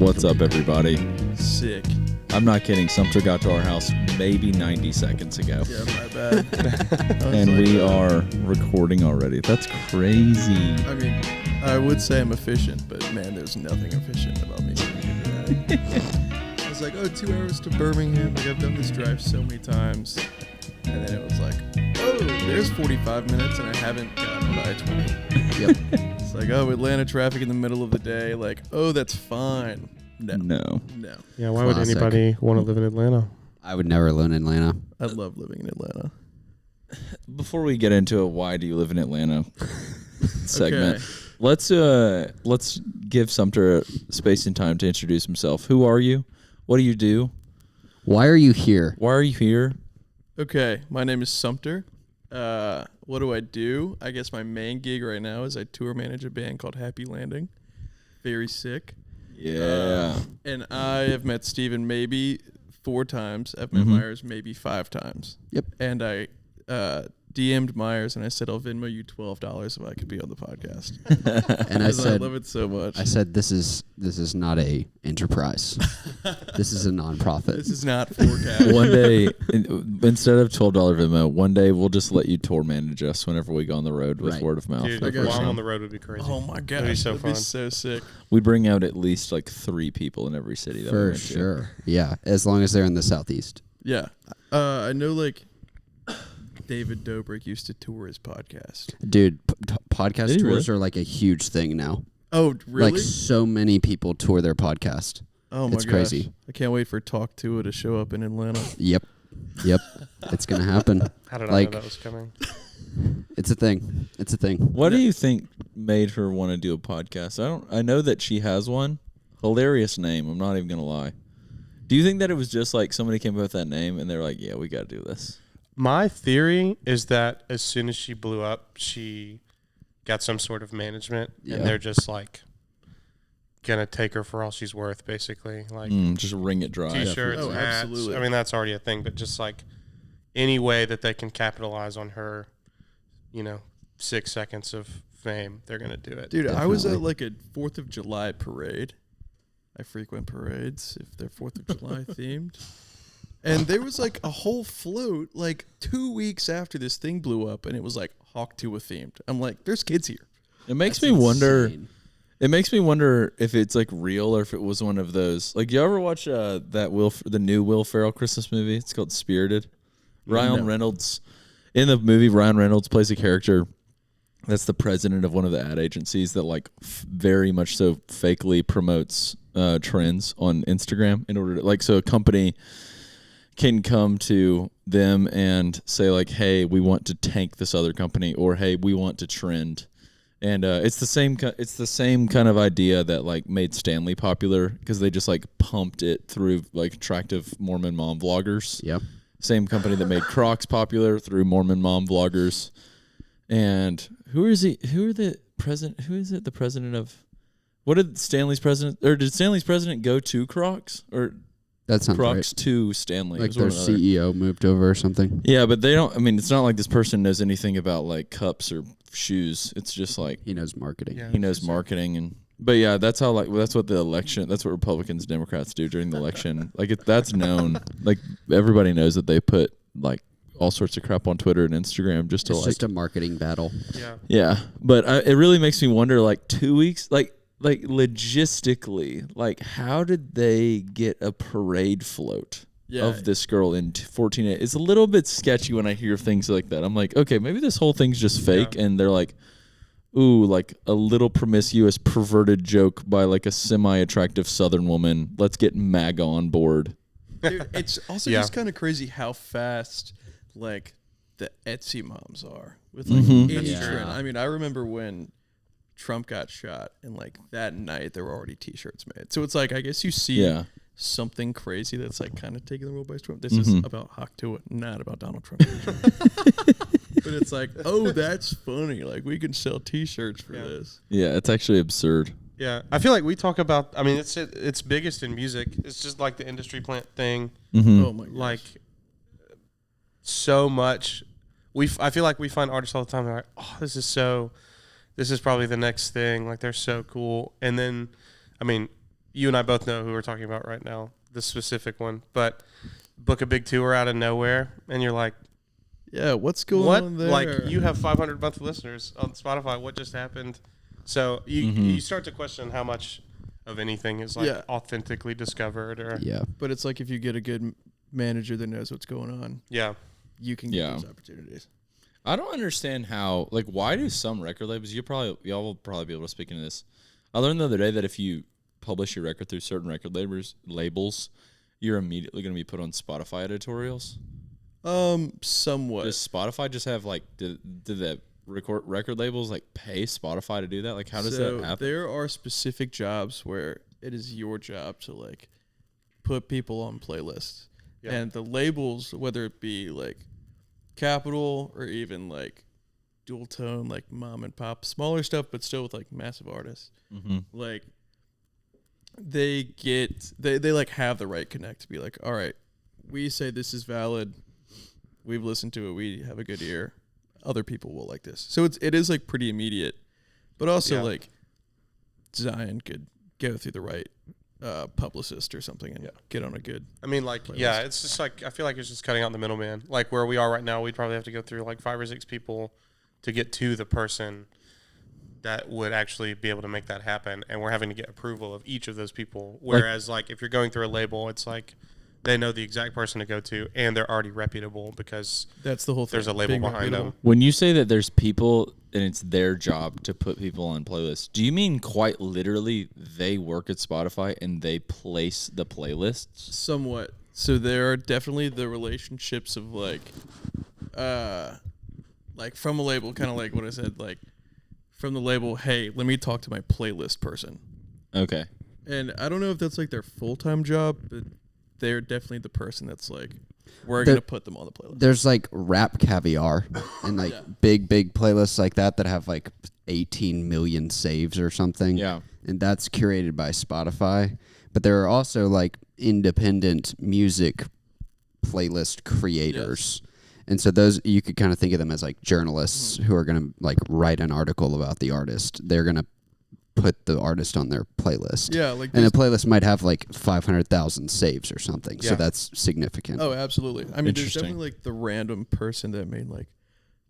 What's up, everybody? Sick. I'm not kidding. Sumter got to our house maybe 90 seconds ago. Yeah, my bad. And we are recording already. That's crazy. I mean, I would say I'm efficient, but man, there's nothing efficient about me. I was like, 2 hours to Birmingham. Like, I've done this drive so many times. And then it was like, there's 45 minutes and I haven't gotten on I-20. Yep. It's like, Atlanta traffic in the middle of the day. Like, that's fine. No. Yeah, why would anybody want to live in Atlanta? I would never live in Atlanta. I love living in Atlanta. Before we get into a why do you live in Atlanta segment, Okay. let's give Sumter space and time to introduce himself. Who are you? What do you do? Why are you here? Why are you here? Okay, my name is Sumter. What do I do? I guess my main gig right now is I tour manage a band called Happy Landing. Very sick. Yeah. And I have met Steven maybe 4 times. I've met Myers maybe 5 times. Yep. And I DM'd Myers and I said, I'll Venmo you $12 if I could be on the podcast. And I said, I love it so much. I said, this is not a enterprise. This is a nonprofit. This is not forecast. One day, instead of $12 Venmo, one day we'll just let you tour manage us whenever we go on the road with word of mouth. Dude, got while you. I'm on the road would be crazy. Oh my gosh, That'd be so that'd fun. be so sick. We bring out at least like 3 people in every city that we For went sure. Yeah, as long as they're in the southeast. Yeah. I know like David Dobrik used to tour his podcast. Dude, podcast Did he tours really? are like a huge thing now. Oh, really? Like so many people tour their podcast. Oh my It's gosh. crazy. I can't wait for Talk To It to show up in Atlanta. Yep. It's going to happen. How did Like- I know that was coming? It's a thing. What do you think made her want to do a podcast? I know that she has one. Hilarious name. I'm not even gonna lie. Do you think that it was just like somebody came up with that name and they're like, yeah, we got to do this? My theory is that as soon as she blew up, she got some sort of management, Yeah. and they're just like gonna take her for all she's worth, basically. Like Just wring it dry. T-shirts, Oh, hats. absolutely. I mean, that's already a thing, but just like any way that they can capitalize on her, 6 seconds of fame, they're gonna do it. Dude, I was at Definitely. like a 4th of July parade. I frequent parades if they're 4th of July themed. And there was like a whole float like 2 weeks after this thing blew up and it was like Hawk Tuah themed. I'm like, there's kids here. It makes That's me wonder. insane. It makes me wonder if it's like real or if it was one of those. Like, you ever watch the new Will Ferrell Christmas movie? It's called Spirited. Ryan Reynolds, in the movie, Ryan Reynolds plays a character that's the president of one of the ad agencies that like very much so fakely promotes trends on Instagram in order to like, so a company can come to them and say like, hey, we want to tank this other company, or hey, we want to trend. And it's the same kind of idea that like made Stanley popular, because they just like pumped it through like attractive Mormon mom vloggers. Yep. Same company that made Crocs popular through Mormon mom vloggers. And who is it the president of, what did Stanley's president go to Crocs, or That sounds Crocs right. to Stanley? It Like was their one or the other. CEO moved over or something. Yeah, but they don't, I mean, it's not like this person knows anything about like cups or shoes. It's just like He knows marketing. Yeah. he knows marketing. But yeah, that's what Republicans, Democrats do during the election. Like that's known. Like everybody knows that they put like all sorts of crap on Twitter and Instagram just to It's like. just a marketing battle. Yeah. Yeah, but it really makes me wonder. Like 2 weeks, like logistically, like how did they get a parade float of this girl in 14? It's a little bit sketchy when I hear things like that. I'm like, okay, maybe this whole thing's just fake, and they're like, ooh, like a little promiscuous, perverted joke by like a semi-attractive Southern woman. Let's get MAGA on board. Dude, it's also Yeah. just kind of crazy how fast like the Etsy moms are with like any Yeah. trend. I mean, I remember when Trump got shot and like that night there were already t-shirts made. So it's like, I guess you see something crazy that's like kind of taking the world by storm. This is about Hawk Tuah, not about Donald Trump. But it's like, that's funny. Like we can sell t-shirts for this. Yeah, it's actually absurd. Yeah, I feel like we talk about. I mean, it's biggest in music. It's just like the industry plant thing. Oh my gosh. Like so much. I feel like we find artists all the time. They're like, oh, this is probably the next thing. Like they're so cool. And then, I mean, you and I both know who we're talking about right now, the specific one, but book a big tour out of nowhere, and you're like, yeah, what's going on there? Like, you have 500 monthly listeners on Spotify. What just happened? So you start to question how much of anything is like authentically discovered, or But it's like if you get a good manager that knows what's going on, you can get those opportunities. I don't understand how, like, why do some record labels? Y'all will probably be able to speak into this. I learned the other day that if you publish your record through certain record labels, you're immediately going to be put on Spotify editorials. Somewhat. Does Spotify just have like did the record labels like pay Spotify to do that? Like, how does that happen? There are specific jobs where it is your job to like put people on playlists, and the labels, whether it be like Capitol or even like Dual Tone, like mom and pop, smaller stuff, but still with like massive artists, like they like have the right connect to be like, all right, we say this is valid. We've listened to it. We have a good ear. Other people will like this. So it is like pretty immediate, but also like Zion could go through the right publicist or something and get on a good. I mean, like, playlist. It's just like, I feel like it's just cutting out the middleman. Like where we are right now, we'd probably have to go through like 5 or 6 people to get to the person that would actually be able to make that happen. And we're having to get approval of each of those people. Whereas like if you're going through a label, it's like, they know the exact person to go to, and they're already reputable because that's the whole thing. There's a label behind them. When you say that there's people and it's their job to put people on playlists, do you mean quite literally they work at Spotify and they place the playlists? Somewhat. So there are definitely the relationships of like from a label, kind of like what I said, like from the label, hey, let me talk to my playlist person. Okay. And I don't know if that's like their full-time job, but they're definitely the person that's like, we're going to put them on the playlist. There's like Rap Caviar and like big playlists like that have like 18 million saves or something. Yeah. And that's curated by Spotify. But there are also like independent music playlist creators. Yes. And so those, you could kind of think of them as like journalists who are going to like write an article about the artist. They're going to put the artist on their playlist. Yeah, like and the playlist might have like 500,000 saves or something. Yeah. So that's significant. Oh, absolutely. I mean, there's definitely like the random person that made like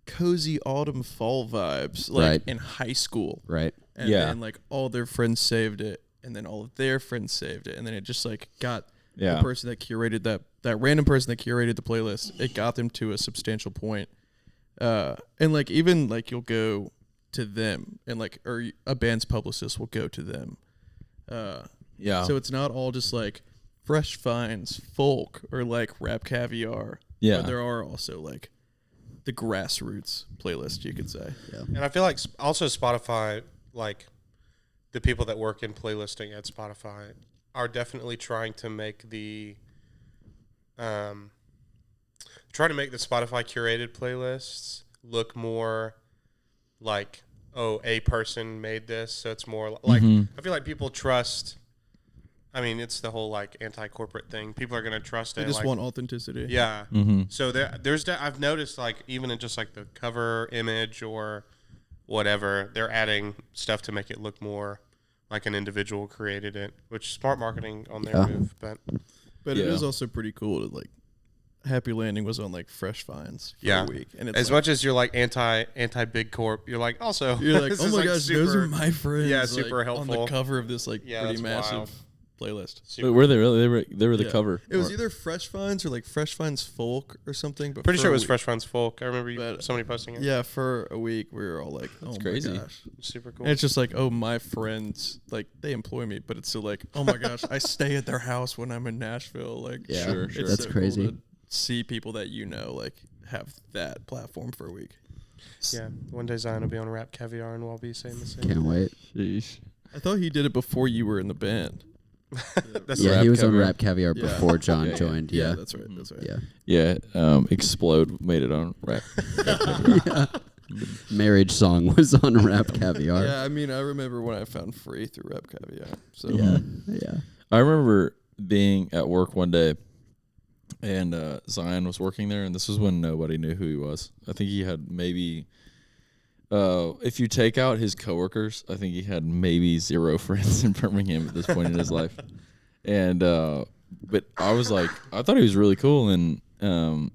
cozy autumn fall vibes like in high school. Right. And then like all their friends saved it, and then all of their friends saved it, and then it just like got the person that curated that random person that curated the playlist, it got them to a substantial point. And like even like you'll go to them, and like, or a band's publicist will go to them. So it's not all just like Fresh Finds folk or like Rap Caviar. Yeah. But there are also like the grassroots playlist, you could say. Yeah. And I feel like also Spotify, like the people that work in playlisting at Spotify are definitely trying to make the Spotify curated playlists look more like, oh, a person made this, so it's more like, I feel like people trust, I mean, it's the whole like anti-corporate thing. People are going to trust it. They just like, want authenticity. Yeah. So I've noticed like even in just like the cover image or whatever, they're adding stuff to make it look more like an individual created it, which is smart marketing on their move. But it is also pretty cool to like, Happy Landing was on like Fresh Finds for a week, and it's as much as you're like anti big corp, you're like also you're like, oh my like gosh, those are my friends. Yeah, like, super helpful on the cover of this like pretty massive playlist. Wait, were they really? They were the cover. It was either Fresh Finds or like Fresh Finds Folk or something. But pretty sure it was Fresh Finds Folk. I remember somebody posting it. Yeah, for a week we were all like, oh my crazy. gosh, super cool. And it's just like, oh, my friends, like they employ me, but it's still like, oh my gosh, I stay at their house when I'm in Nashville. Like, sure. That's so crazy. Cool to see people that like have that platform for a week. Yeah, one day Zion will be on Rap Caviar and we'll be saying the same. Can't wait. Sheesh. I thought he did it before you were in the band. He was on Rap Caviar before John joined. Yeah, that's right. That's right. Yeah. Explode made it on Rap. Marriage Song was on Rap Caviar. Yeah, I mean, I remember when I found Free through Rap Caviar. So yeah. I remember being at work one day, and Zion was working there, and this was when nobody knew who he was. I think he had maybe if you take out his coworkers, I think he had maybe 0 friends in Birmingham at this point in his life. And but I was like, I thought he was really cool. And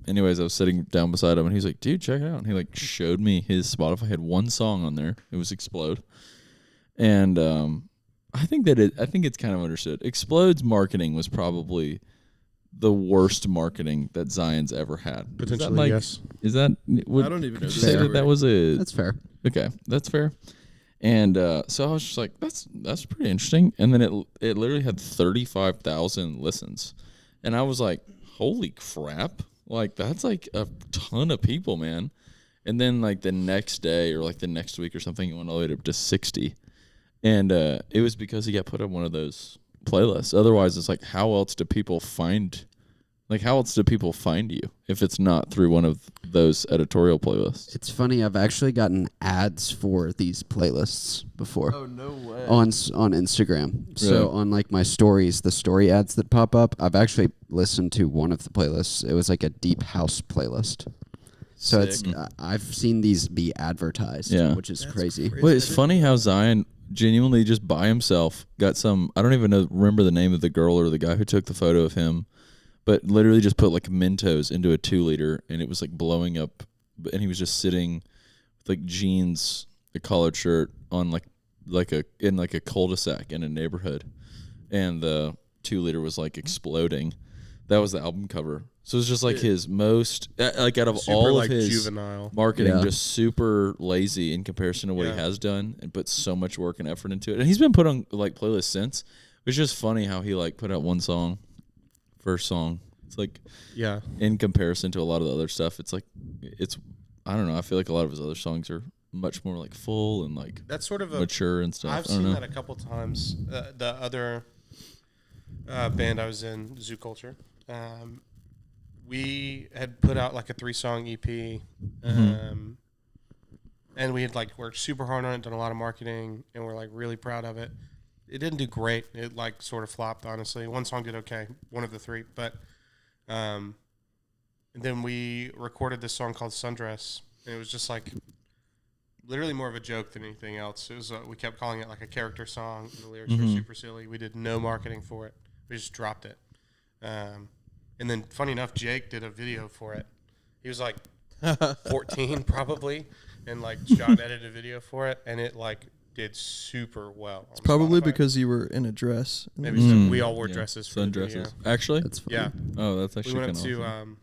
anyways, I was sitting down beside him, and he's like, "Dude, check it out." And he like showed me his Spotify. Had one song on there. It was "Explode," and I think it's kind of understood. Explode's marketing was probably the worst marketing that Zion's ever had. Potentially, yes. Is that? I don't even know. Would you say that was a? That's fair. Okay, that's fair. And so I was just like, that's pretty interesting. And then it literally had 35,000 listens, and I was like, holy crap! Like that's like a ton of people, man. And then like the next day or like the next week or something, it went all the way up to 60. And it was because he got put on one of those playlists. Otherwise, it's like, how else do people find you if it's not through one of those editorial playlists? It's funny. I've actually gotten ads for these playlists before. Oh, no way. On Instagram. So on like my stories, the story ads that pop up, I've actually listened to one of the playlists. It was like a deep house playlist. So Sick. I've seen these be advertised, which is crazy. Well, it's funny how Zion genuinely just by himself got some, I don't even remember the name of the girl or the guy who took the photo of him, but literally just put like Mentos into a 2-liter, and it was like blowing up, and he was just sitting with like jeans, a collared shirt on in a cul-de-sac in a neighborhood, and the 2-liter was like exploding. That was the album cover. So it's just like his most, like out of Super, all like, of his juvenile marketing, just super lazy in comparison to what he has done, and put so much work and effort into it. And he's been put on like playlists since. It's just funny how he like put out one song, first song. It's like, in comparison to a lot of the other stuff, it's like, I don't know. I feel like a lot of his other songs are much more like full and like that's sort of mature and stuff. I've seen that a couple times. The other band I was in, Zoo Culture, we had put out like a 3-song EP, and we had like worked super hard on it, done a lot of marketing, and we're like really proud of it. It didn't do great. It like sort of flopped, honestly. One song did okay, one of the 3, but and then we recorded this song called Sundress, and it was just like literally more of a joke than anything else. It was we kept calling it like a character song. The lyrics were super silly. We did no marketing for it. We just dropped it. And then, funny enough, Jake did a video for it. He was like 14 probably, and like John edited a video for it, and it like did super well. It's probably Spotify. Because you were in a dress. Maybe so. We all wore dresses for sundresses. Actually, that's funny. Yeah. Oh, that's actually we went up to awesome.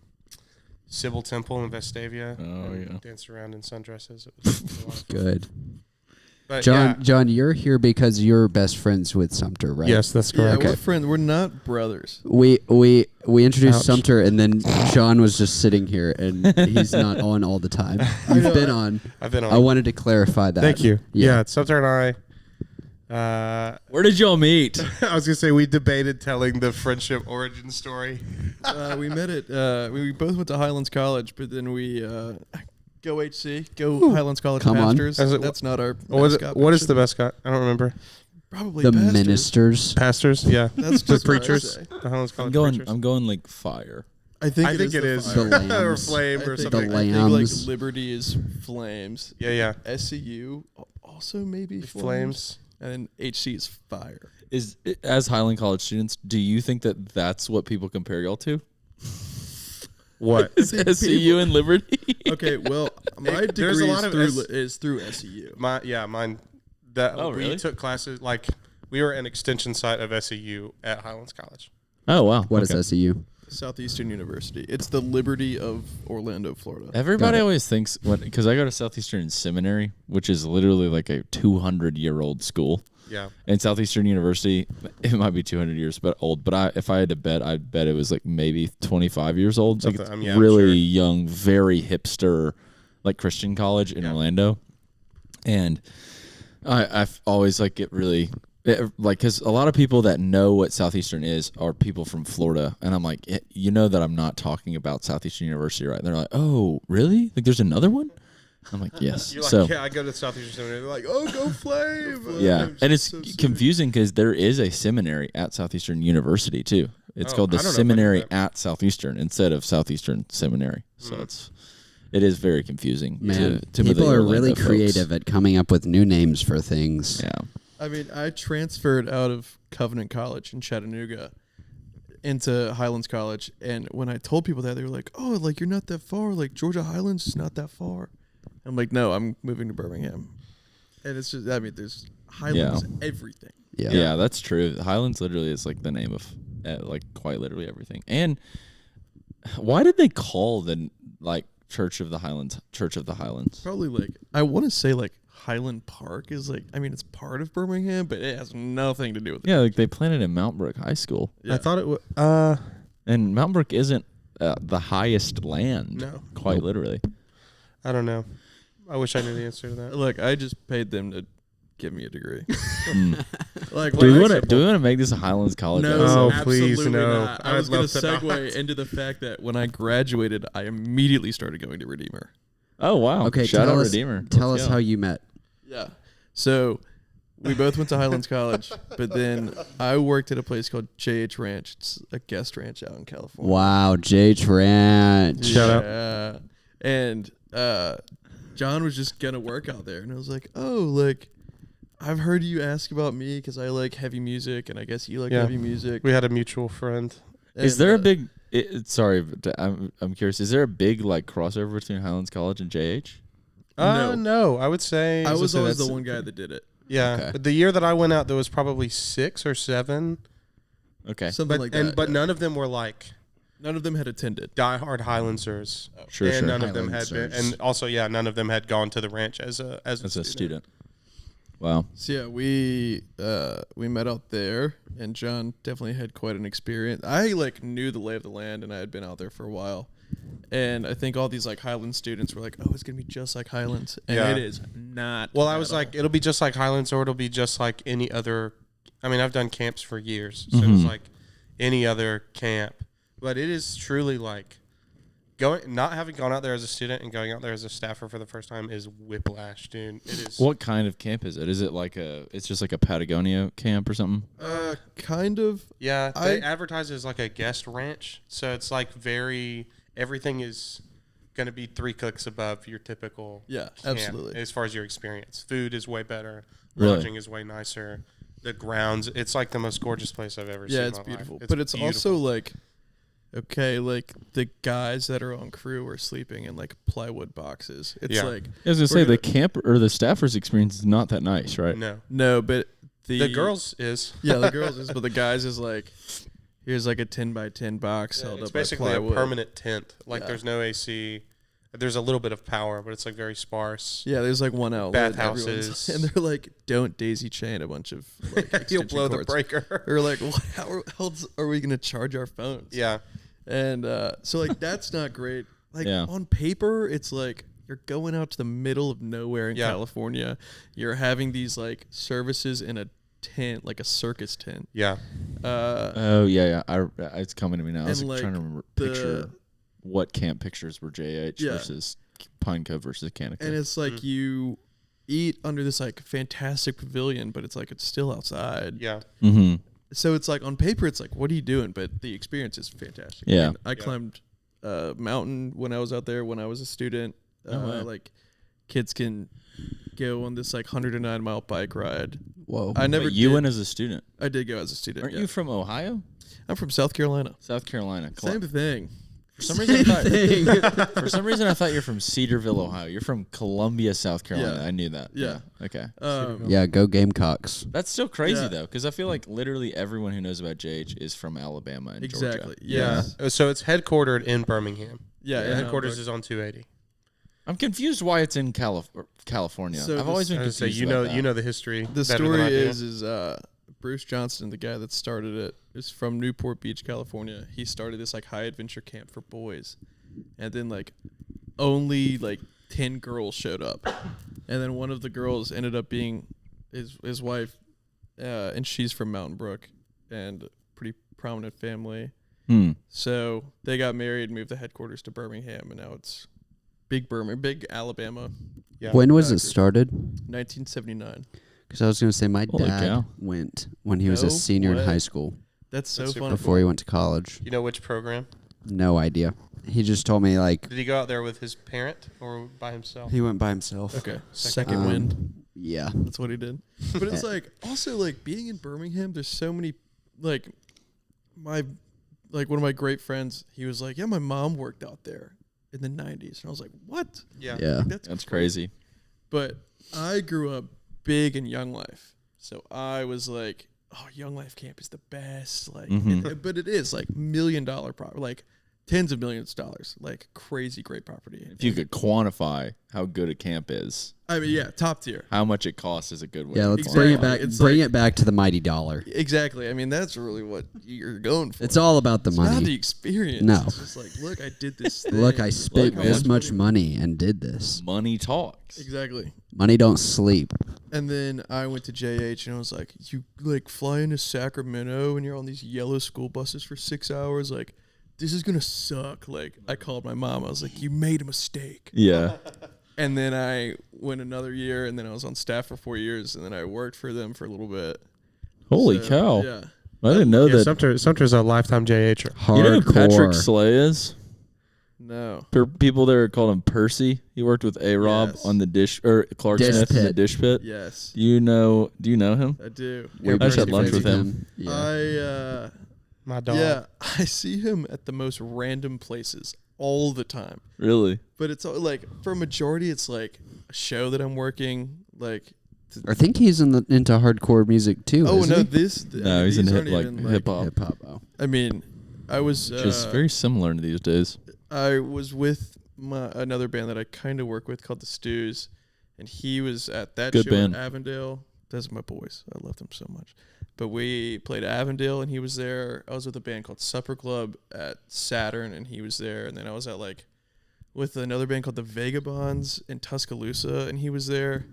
Sybil Temple in Vestavia. Oh yeah, danced around in sundresses. It was a lot of fun. Good. But John, you're here because you're best friends with Sumter, right? Yes, that's correct. Yeah, we're friends. We're not brothers. We introduced Sumter, and then John was just sitting here, and he's not on all the time. You've been on. I've been on. I wanted to clarify that. Thank you. Yeah, Sumter and I. Where did y'all meet? I was gonna say we debated telling the friendship origin story. We met at. We both went to Highlands College, but then we. Go HC, go Highlands College Pastors. That's not our mascot. What is the mascot? I don't remember. Probably the pastors. ministers. Pastors, yeah. That's the just preachers. The Highlands College preachers. I'm going like fire. I think it is. The lambs. Or flame or something. The I think lambs. like Liberty is flames. Yeah. SCU also maybe flames. And then HC is fire. As Highland College students, do you think that that's what people compare y'all to? What? SCU and Liberty? Okay, well, my degree is through SCU. Mine. Really? We took classes, like, we were an extension site of SCU at Highlands College. Oh, wow. What is SCU? Southeastern University. It's the Liberty of Orlando, Florida. Everybody always thinks, because I go to Southeastern Seminary, which is literally like a 200-year-old school. Yeah. And Southeastern University, it might be 200 years but old, but if I had to bet, I'd bet it was like maybe 25 years old. Like it's really young, very hipster, like Christian college in Orlando. And I've always like it really, because a lot of people that know what Southeastern is are people from Florida. And I'm like, you know that I'm not talking about Southeastern University, right? And they're like, oh, really? Like there's another one? I'm like, yes. You're like, I go to Southeastern Seminary. They're like, oh, go Flame. Yeah, and it's so confusing because there is a seminary at Southeastern University too. It's called the Seminary at Southeastern instead of Southeastern Seminary. So It is very confusing. Man, to people the are Orlando really folks. creative at coming up with new names for things. Yeah. I mean, I transferred out of Covenant College in Chattanooga into Highlands College, and when I told people that, they were like, "Oh, like you're not that far. Like Georgia Highlands is not that far." I'm like, "No, I'm moving to Birmingham," and it's just, I mean, there's Highlands everything. Yeah. That's true. Highlands literally is like the name of like quite literally everything. And why did they call the like Church of the Highlands? Probably like I want to say like Highland Park is like, I mean, it's part of Birmingham, but it has nothing to do with it. Yeah, like they planted in Mount Brook High School. Yeah. I thought it was. And Mount Brook isn't the highest land. No. Quite literally. I don't know. I wish I knew the answer to that. Look, I just paid them to give me a degree. Like, Do we want to make this a Highlands College? No, episode? Oh, please, absolutely no. not. I I was would going to love to segue into the fact that when I graduated, I immediately started going to Redeemer. Oh wow. Okay, Shout tell out us, Redeemer. Tell Let's us go. how you met. Yeah. So we both went to Highlands College, but then I worked at a place called JH Ranch. It's a guest ranch out in California. Wow, JH Ranch. Shout out. Yeah. And John was just going to work out there. And I was like, oh, like, I've heard you ask about me because I like heavy music, and I guess you like heavy music. We had a mutual friend. Is there a big? Sorry, but I'm curious. Is there a big like crossover between Highlands College and JH? No. I would say I was always that's- the one guy that did it. Yeah, Okay. but the year that I went out, there was probably 6 or 7. Okay. Something But like that. but yeah. none of them were like None of them had attended. diehard Highlanders. Sure. And none of them had been, Highlanders. and also none of them had gone to the ranch as a student. Wow. So yeah, we met out there, and John definitely had quite an experience. I like knew the lay of the land, and I had been out there for a while. And I think all these like Highland students were like, "Oh, it's gonna be just like Highlands," and Yeah. it is not. Well, I at was all. like, it'll be just like Highlands, or it'll be just like any other. I mean, I've done camps for years, so Mm-hmm. it's like any other camp. But it is truly like not having gone out there as a student and going out there as a staffer for the first time is whiplash, dude. It is. What kind of camp is it? Is it like it's just like a Patagonia camp or something? Kind of. Yeah, they advertise it as like a guest ranch, so it's like everything is going to be 3 clicks above your typical Yeah, camp absolutely. as far as your experience. Food is way better, Really? lodging is way nicer, the grounds, it's like the most gorgeous place I've ever seen. Yeah, in it's my beautiful. life. But it's beautiful. also like, okay, like the guys that are on crew are sleeping in like plywood boxes. It's Yeah. like I was gonna say we're the gonna- camp or the staffer's experience is not that nice, right? No, but the girls is yeah, the girls is, but the guys is like, here's like a 10 by 10 box held it's up by basically a plywood. permanent tent. Like Yeah. there's no AC. There's a little bit of power, but it's like very sparse. Yeah, there's like one outlet. Bathhouses. Everyone's- and they're like, don't daisy chain a bunch of like You'll extension blow the cords. breaker. Or like, how else are we gonna charge our phones? Yeah. And so like that's not great. Like Yeah. on paper, it's like you're going out to the middle of nowhere in Yeah. California. You're having these like services in a tent, like a circus tent. Yeah. Oh yeah. It's coming to me now. I was And, like, trying to like, picture what camp pictures were JH Yeah. versus Pine Cove versus Kanaka. And it's like Mm-hmm. you eat under this like fantastic pavilion, but it's like it's still outside. Yeah. Mm-hmm. So it's like on paper, it's like, what are you doing? But the experience is fantastic. Yeah. I mean, I climbed a mountain when I was out there when I was a student. wow. Like kids can go on this like 109-mile bike ride. Whoa. I never. But you did- went as a student. I did go as a student. Aren't yeah. you from Ohio? I'm from South Carolina. South Carolina. Same thing. For some reason, for some reason, I thought you're from Cedarville, Ohio. You're from Columbia, South Carolina. Yeah. I knew that. Yeah. Okay. Yeah, go Gamecocks. That's still crazy Yeah. though, because I feel like literally everyone who knows about JH is from Alabama and Exactly. Georgia. Yeah. Yes. So it's headquartered in Birmingham. Yeah. The in headquarters Hamburg. is on 280. I'm confused why it's in California. So I've always been I was gonna confused. say, about that. you know the history. The better than story I do. is Bruce Johnston, the guy that started it, is from Newport Beach, California. He started this like high adventure camp for boys, and then like only like 10 girls showed up, and then one of the girls ended up being his wife, and she's from Mountain Brook, and pretty prominent family. So they got married, moved the headquarters to Birmingham, and now it's big Alabama, Yeah. When was it Exactly. started? 1979. Because I was going to say my Holy dad cow. went when he was a No senior in way. high school That's so That's super funny. before he went to college. You know which program? No idea. He just told me like Did he go out there with his parent or by himself? he went by himself. Okay, second wind. Yeah. That's what he did. But it's like also like being in Birmingham. There's so many like one of my great friends. He was like, yeah, my mom worked out there in the 90s, and I was like, what? Yeah. Yeah. Like, That's crazy. But I grew up big in Young Life, so I was like, oh, Young Life Camp is the best. Like, but it is like $1 million property, like tens of millions of dollars, like crazy great property. If you could quantify how good a camp is, I mean, yeah, top tier. how much it costs is a good way. Yeah, to let's quantify bring it Exactly. back. It's Bring like- it back to the mighty dollar. Exactly. I mean, that's really what you're going for. It's all about the It's not money. the experience. No. It's just like, look, I did this thing. Look, I spent Look, this man. much money and did this. Money talks. Exactly. Money don't sleep. And then I went to JH and I was like, you like fly into Sacramento and you're on these yellow school buses for 6 hours. Like, this is going to suck. Like, I called my mom. I was like, you made a mistake. Yeah. And then I went another year and then I was on staff for 4 years and then I worked for them for a little bit. Holy So, cow. Yeah. I didn't know Yeah, that. Sumter's a lifetime JH'er. You know who Patrick Hardcore. Slay is? No. For people there call him Percy. He worked with A-Rob Yes. on the dish, or Clark Dish Smith in the Pit. Dish Pit. Yes. Do you know him? I do. We I just had pretty lunch crazy with him. Yeah. My dog. Yeah, I see him at the most random places all the time. Really? But it's all, like for a majority, it's like a show that I'm working. Like, I think he's into hardcore music too. oh isn't no, he? this. No, he's in these hip aren't even, hip hop, Hip hop. Oh. I mean, I was. which is very similar in these days. I was with another band that I kind of work with called the Stews, and he was at that Good show band. in Avondale. Those are my boys. I love them so much. But we played at Avondale, and he was there. I was with a band called Supper Club at Saturn, and he was there. And then I was at with another band called the Vagabonds in Tuscaloosa, and he was there.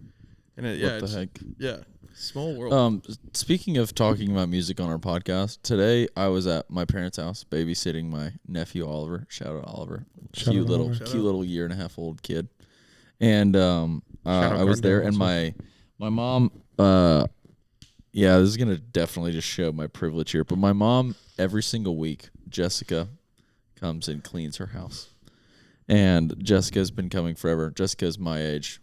And yeah, What the heck? Yeah, small world. Speaking of talking about music on our podcast, today I was at my parents' house babysitting my nephew Oliver. Shout out Oliver, Shout cute out little, Oliver. cute little 1.5-year-old kid. And out I was there, Gardner and also. my mom. Yeah, this is gonna definitely just show my privilege here. But my mom, every single week, Jessica comes and cleans her house, and Jessica's been coming forever. Jessica's my age.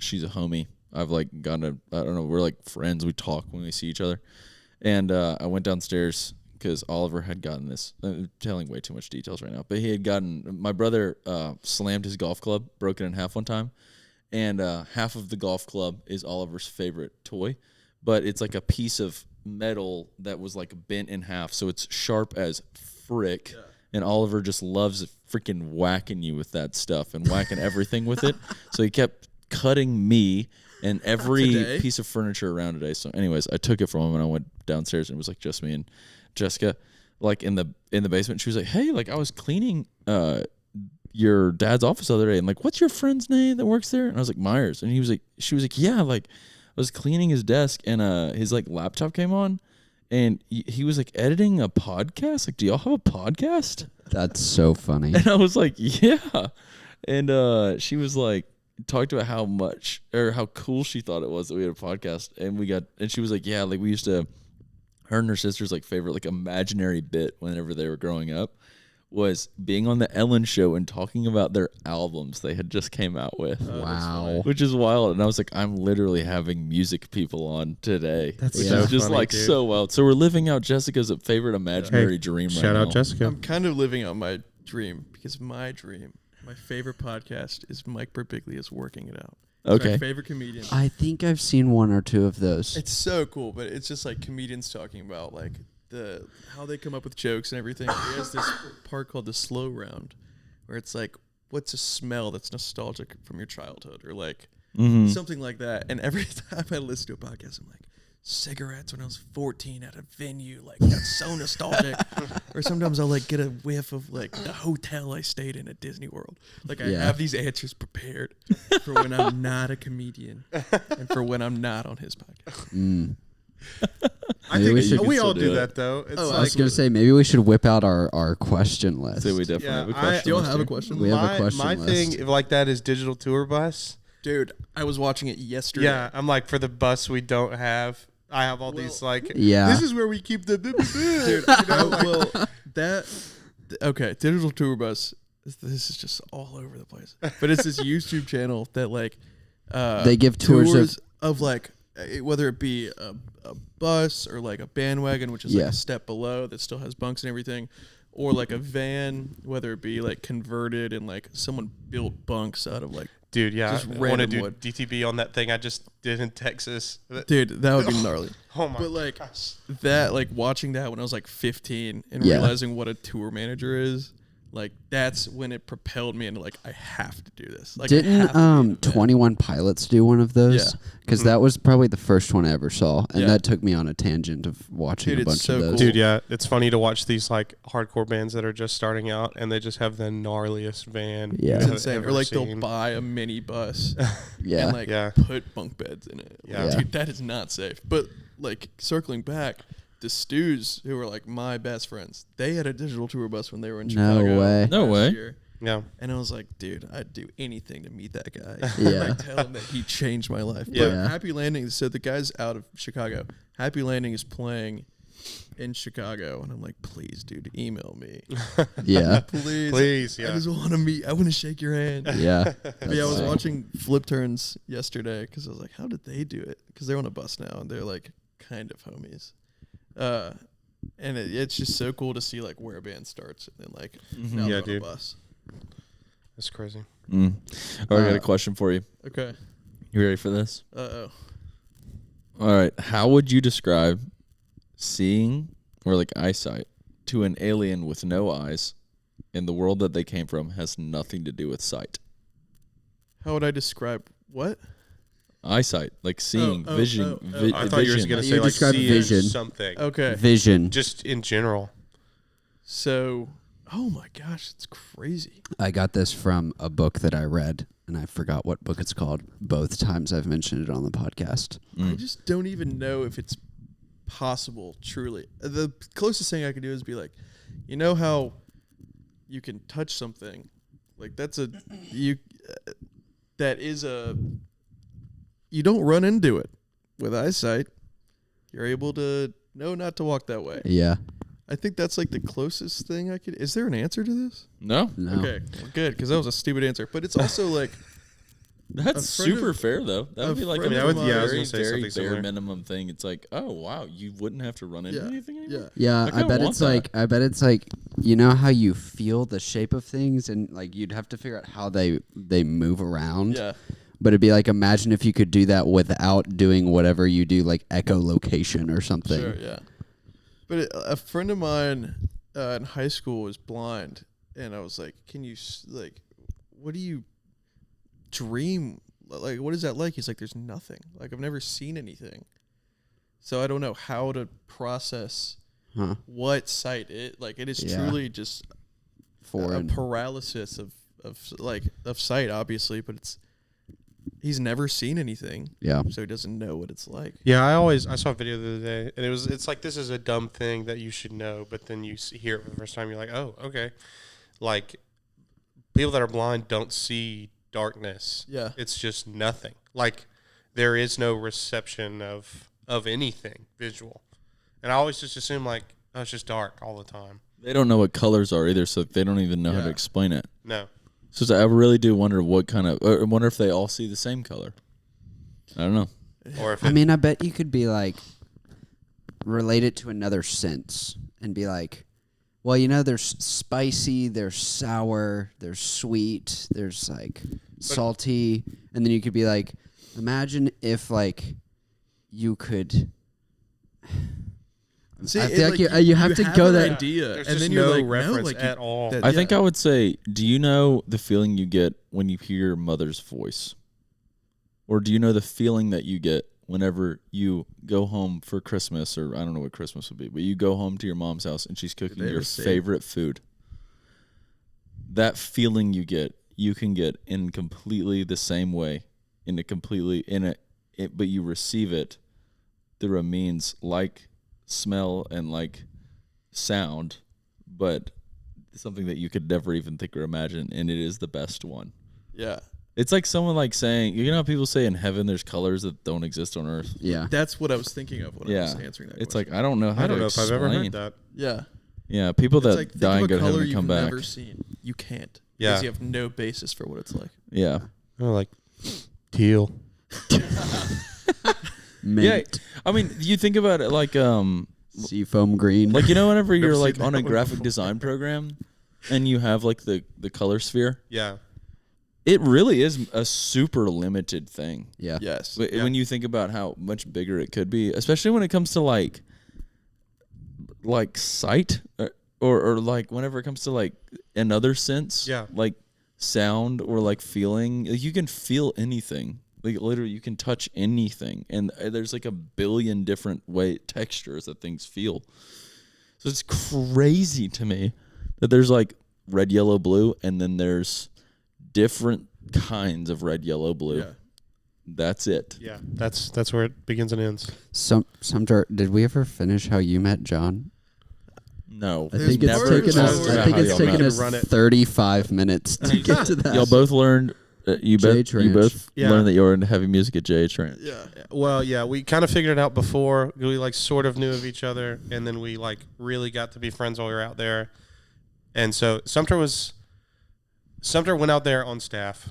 She's a homie. I've gotten I don't know, we're like friends. We talk when we see each other. And I went downstairs because Oliver had gotten this. I'm telling way too much details right now. But he had gotten, my brother slammed his golf club, broke it in half one time. And half of the golf club is Oliver's favorite toy. But it's like a piece of metal that was bent in half. So it's sharp as frick. Yeah. And Oliver just loves freaking whacking you with that stuff and whacking everything with it. So he kept cutting me and every piece of furniture around today. So anyways, I took it from him and I went downstairs and it was just me and Jessica in the basement. She was like, hey, I was cleaning your dad's office the other day and what's your friend's name that works there? And I was like, Myers. And she was like, yeah, I was cleaning his desk and his laptop came on and he was editing a podcast. Do y'all have a podcast? That's so funny. And I was like, yeah. And she was talked about how much or how cool she thought it was that we had a podcast, and she was like, yeah, we used to, her and her sister's favorite imaginary bit whenever they were growing up was being on the Ellen show and talking about their albums they had just came out with. Wow. Which is wild. And I was like, I'm literally having music people on today. That's which so is just funny, dude. so wild. So we're living out Jessica's favorite imaginary dream right now. Shout out Jessica. I'm kind of living out my dream because my favorite podcast is Mike Birbiglia's Working It Out. Okay. My favorite comedian. I think I've seen one or two of those. It's so cool, but it's just comedians talking about how they come up with jokes and everything. He has this part called the slow round, where it's what's a smell that's nostalgic from your childhood, or something like that. And every time I listen to a podcast, I'm like, cigarettes when I was 14 at a venue, that's so nostalgic. Or sometimes I'll get a whiff of the hotel I stayed in at Disney World. I have these answers prepared for when I'm not a comedian and for when I'm not on his podcast. I Maybe think we we should all still do do that though. It's I was going to say, maybe we should whip out our question list. So we definitely have a question. Do y'all list have a here. question? We have a question My list. thing like that is digital tour bus. Dude, I was watching it yesterday. Yeah, I'm for the bus we don't have. I have all these Yeah. This is where we keep the Dude, Okay, digital tour bus. This is just all over the place. But it's this YouTube channel that like they give tours of like whether it be a bus or like a bandwagon, which is like a step below that still has bunks and everything, or like a van, whether it be like converted and like someone built bunks out of like. Dude, yeah, just I want to do wood. DTB on that thing I just did in Texas. Dude, that would be gnarly. Oh my! But like gosh. that, like watching that when I was like 15 and realizing what a tour manager is, like that's when it propelled me into like I have to do this. Like, didn't 21 Pilots do one of those? Because that was probably the first one I ever saw, and that took me on a tangent of watching a bunch of those. Cool. Dude, yeah, it's funny to watch these like hardcore bands that are just starting out, and they just have the gnarliest van. Yeah, it's insane. Or like they'll buy a mini bus, and like put bunk beds in it. Yeah, dude, that is not safe. But like circling back. The Stews, who were like my best friends, they had a digital tour bus when they were in Chicago. No way. Year. Yeah. And I was like, dude, I'd do anything to meet that guy. Yeah. Like, tell him that he changed my life. Yeah. But Happy Landing, so the guy's out of Chicago. Happy Landing is playing in Chicago. And I'm like, please, dude, email me. Yeah. Please, yeah. I just want to meet. I want to shake your hand. Yeah. But yeah, I was watching Flip Turns yesterday because I was like, how did they do it? Because they're on a bus now and they're like kind of homies. And it's just so cool to see like where a band starts and then like now they're on a bus. That's crazy. I got a question for you. Okay. You ready for this? Uh-oh. All right. How would you describe seeing or like eyesight to an alien with no eyes in the world that they came from has nothing to do with sight? How would I describe what? Eyesight, like seeing, vision. I thought you were going to say like seeing vision. Something. Okay. Vision. Just in general. So, oh my gosh, it's crazy. I got this from a book that I read, and I forgot what book it's called both times I've mentioned it on the podcast. I just don't even know if it's possible, truly. The closest thing I could do is be like, you know how you can touch something? Like that is a... You don't run into it with eyesight. You're able to know not to walk that way. Yeah. I think that's like the closest thing I could. Is there an answer to this? No. Okay, well, good, because that was a stupid answer. But it's also like that's super fair though. That would be like a very bare minimum thing. It's like, oh wow, you wouldn't have to run into anything anymore. Yeah, I bet it's like you know how you feel the shape of things, and like you'd have to figure out how they move around. Yeah. But it'd be like, imagine if you could do that without doing whatever you do, like echolocation or something. Sure, yeah. But a friend of mine in high school was blind, and I was like, "Can you like, what do you dream? Like, what is that like?" He's like, "There's nothing. Like, I've never seen anything, so I don't know how to process what sight it. Like, it is truly just a paralysis of sight, obviously, but it's." He's never seen anything, so he doesn't know what it's like. Yeah, I saw a video the other day, and it's like, this is a dumb thing that you should know, but then you hear it for the first time, you're like, oh, okay. Like, people that are blind don't see darkness. Yeah. It's just nothing. Like, there is no reception of anything visual. And I always just assume, like, oh, it's just dark all the time. They don't know what colors are either, so they don't even know how to explain it. No. So I really do wonder what kind of. I wonder if they all see the same color. I don't know. Or if I mean, I bet you could be like relate it to another sense and be like, well, you know, there's spicy, there's sour, there's sweet, there's like salty, and then you could be like, imagine if like you could. See, I feel like you have to go there. Idea, There's and just then you're no like, reference no, like at all. I think I would say, do you know the feeling you get when you hear your mother's voice? Or do you know the feeling that you get whenever you go home for Christmas, or I don't know what Christmas would be, but you go home to your mom's house and she's cooking your favorite food? That feeling you can get in completely the same way, but you receive it through a means like smell and like sound, but something that you could never even think or imagine, and it is the best one. Yeah. It's like someone like saying, you know how people say in heaven there's colors that don't exist on earth? Yeah. That's what I was thinking of when I was answering that It's question. like, I don't know how to explain. if I've ever heard that. Yeah. Yeah, people It's that like, think die of and a go to color heaven and you've come back. never seen. You can't. Yeah. Because you have no basis for what it's like. Yeah. Oh, like teal. Yeah. I mean, you think about it like Seafoam green. like whenever you're Never like seen on that a one graphic before. design program and you have like the color sphere. Yeah. It really is a super limited thing. Yeah. Yes. When you think about how much bigger it could be, especially when it comes to like sight or like whenever it comes to like another sense, Yeah. like sound or like feeling, like you can feel anything. Like literally you can touch anything, and there's like a billion different textures that things feel. So it's crazy to me that there's like red, yellow, blue, and then there's different kinds of red, yellow, blue. Yeah. That's it. Yeah. That's where it begins and ends. Sumter, did we ever finish how you met John? No, I think it's taken us 35 minutes to get to that. Y'all both learned. You both Yeah. learned that you were into heavy music at JH Ranch. Yeah. Well, yeah, we kind of figured it out before. We like sort of knew of each other, and then we like really got to be friends while we were out there. And so Sumter went out there on staff.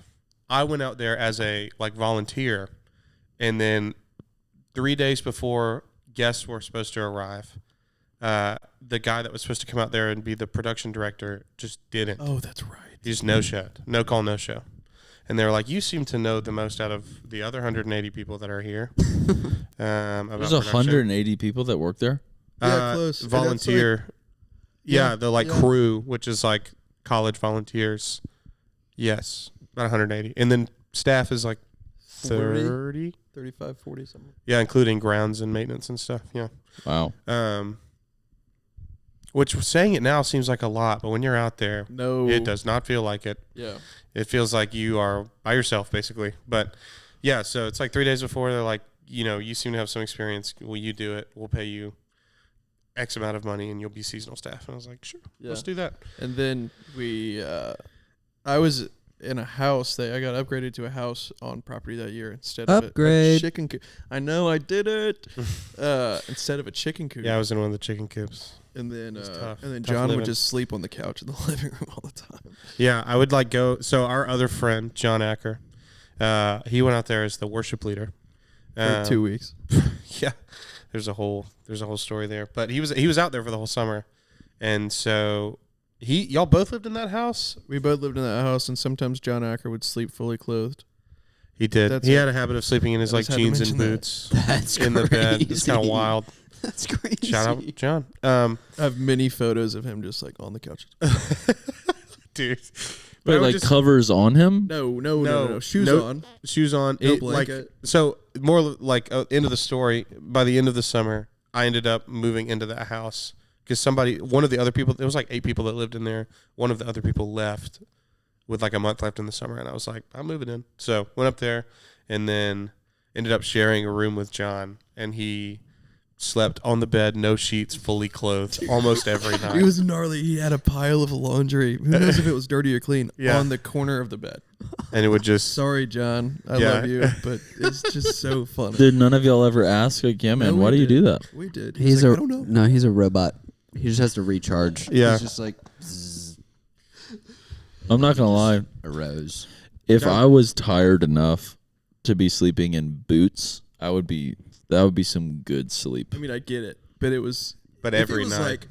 I went out there as a like volunteer, and then 3 days before guests were supposed to arrive, the guy that was supposed to come out there and be the production director just didn't. Oh, that's right. He just no-showed. No call, no show. And they were like, you seem to know the most out of the other 180 people that are here. About There's production. 180 people that work there. Yeah, close. And that's Volunteer. Yeah, the like yeah. crew, which is like college volunteers. Yes, about 180. And then staff is like 30. 35, 40 something. Yeah, including grounds and maintenance and stuff. Yeah. Wow. Which saying it now seems like a lot, but when you're out there, No. it does not feel like it. Yeah. It feels like you are by yourself, basically. But yeah, so it's like 3 days before, they're like, you seem to have some experience. Will you do it? We'll pay you X amount of money and you'll be seasonal staff. And I was like, sure, let's do that. And then I was in a house. I got upgraded to a house on property that year instead of Upgrade. a chicken coop. I know, I did it. Instead of a chicken coop. Yeah, I was in one of the chicken coops. And then tough. John living. would just sleep on the couch in the living room all the time. Yeah, I would like go. So our other friend, John Acker, he went out there as the worship leader. For 2 weeks. Yeah, there's a whole story there. But he was out there for the whole summer, and so y'all both lived in that house. We both lived in that house, and sometimes John Acker would sleep fully clothed. He did. He had a habit of sleeping in his I like just had to jeans and mention that. boots That's in the bed. It's kind of crazy. wild. That's crazy. Shout out, John. I have many photos of him just like on the couch. Dude. But like covers on him. No. Shoes No- on. Shoes on. No Like, blanket. so more like end of the story. By the end of the summer, I ended up moving into that house because one of the other people, there was like 8 people that lived in there. One of the other people left with like a month left in the summer, and I was like, I'm moving in. So went up there, and then ended up sharing a room with John, and he slept on the bed, no sheets, fully clothed, almost every night. He was gnarly. He had a pile of laundry. Who knows if it was dirty or clean Yeah. on the corner of the bed. And it would just Sorry, John. I Yeah. love you, but it's just so funny. Did none of y'all ever ask, like, yeah, man, No, why we do you did. do that? We did. He's like, a I don't know. no. He's a robot. He just has to recharge. Yeah. He's just like zzz, I'm not gonna lie. a rose. If I was tired enough to be sleeping in boots, that would be some good sleep. I mean, I get it, but it was. But if every it was night. like,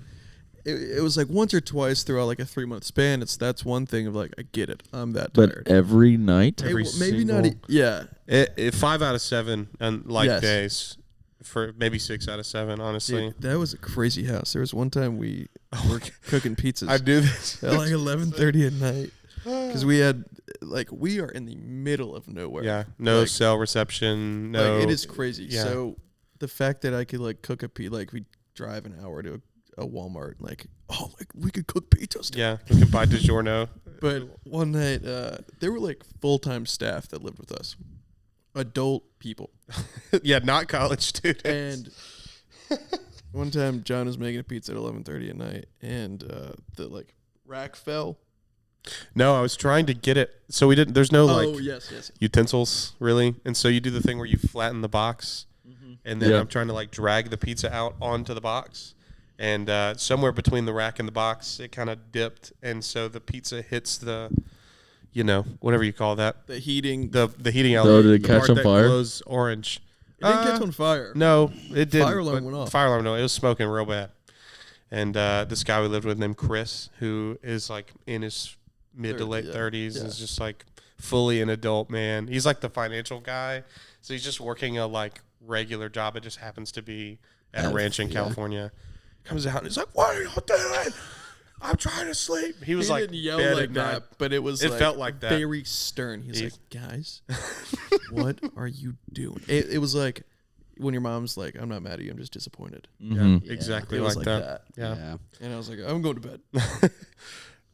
it was like once or twice throughout like a 3-month span. That's one thing of like I get it. I'm that But tired. every night, Hey, every well, maybe not. single- Yeah. 5 out of 7 on like Yes. days, for maybe 6 out of 7, honestly. Dude, that was a crazy house. There was one time we were cooking pizzas I do this. at like 11:30 at night because we had we are in the middle of nowhere. Yeah, no Like- cell reception. No, Like, it is crazy. Yeah. So the fact that I could like cook a pizza, like we drive an hour to a Walmart, like we could cook pizzas. Yeah, we can buy DiGiorno. But one night, there were like full-time staff that lived with us, adult people, Yeah, not college students. and one time John was making a pizza at 11:30 at night, and the like rack fell. No, I was trying to get it. So we didn't. There's no like yes. utensils really, and so you do the thing where you flatten the box, and then Yeah. I'm trying to like drag the pizza out onto the box, and somewhere between the rack and the box, it kind of dipped, and so the pizza hits the, whatever you call that, The heating. the heating Oh, element. did it the catch part on that fire? glows orange. It didn't catch on fire. No, it didn't. Fire alarm but went off. Fire alarm, no. It was smoking real bad. And this guy we lived with named Chris, who is like in his mid to late 30s, is just like fully an adult man. He's like the financial guy. So he's just working a like regular job. It just happens to be at a ranch in California. Comes out and he's like, "What are you doing? I'm trying to sleep." He was like, didn't yell bed like at night. that, but it was. It like felt like that. Very stern. He's like, "Guys, what are you doing?" It was like when your mom's like, "I'm not mad at you. I'm just disappointed." Yeah, exactly It was like like that. that. Yeah. And I was like, "I'm going to bed."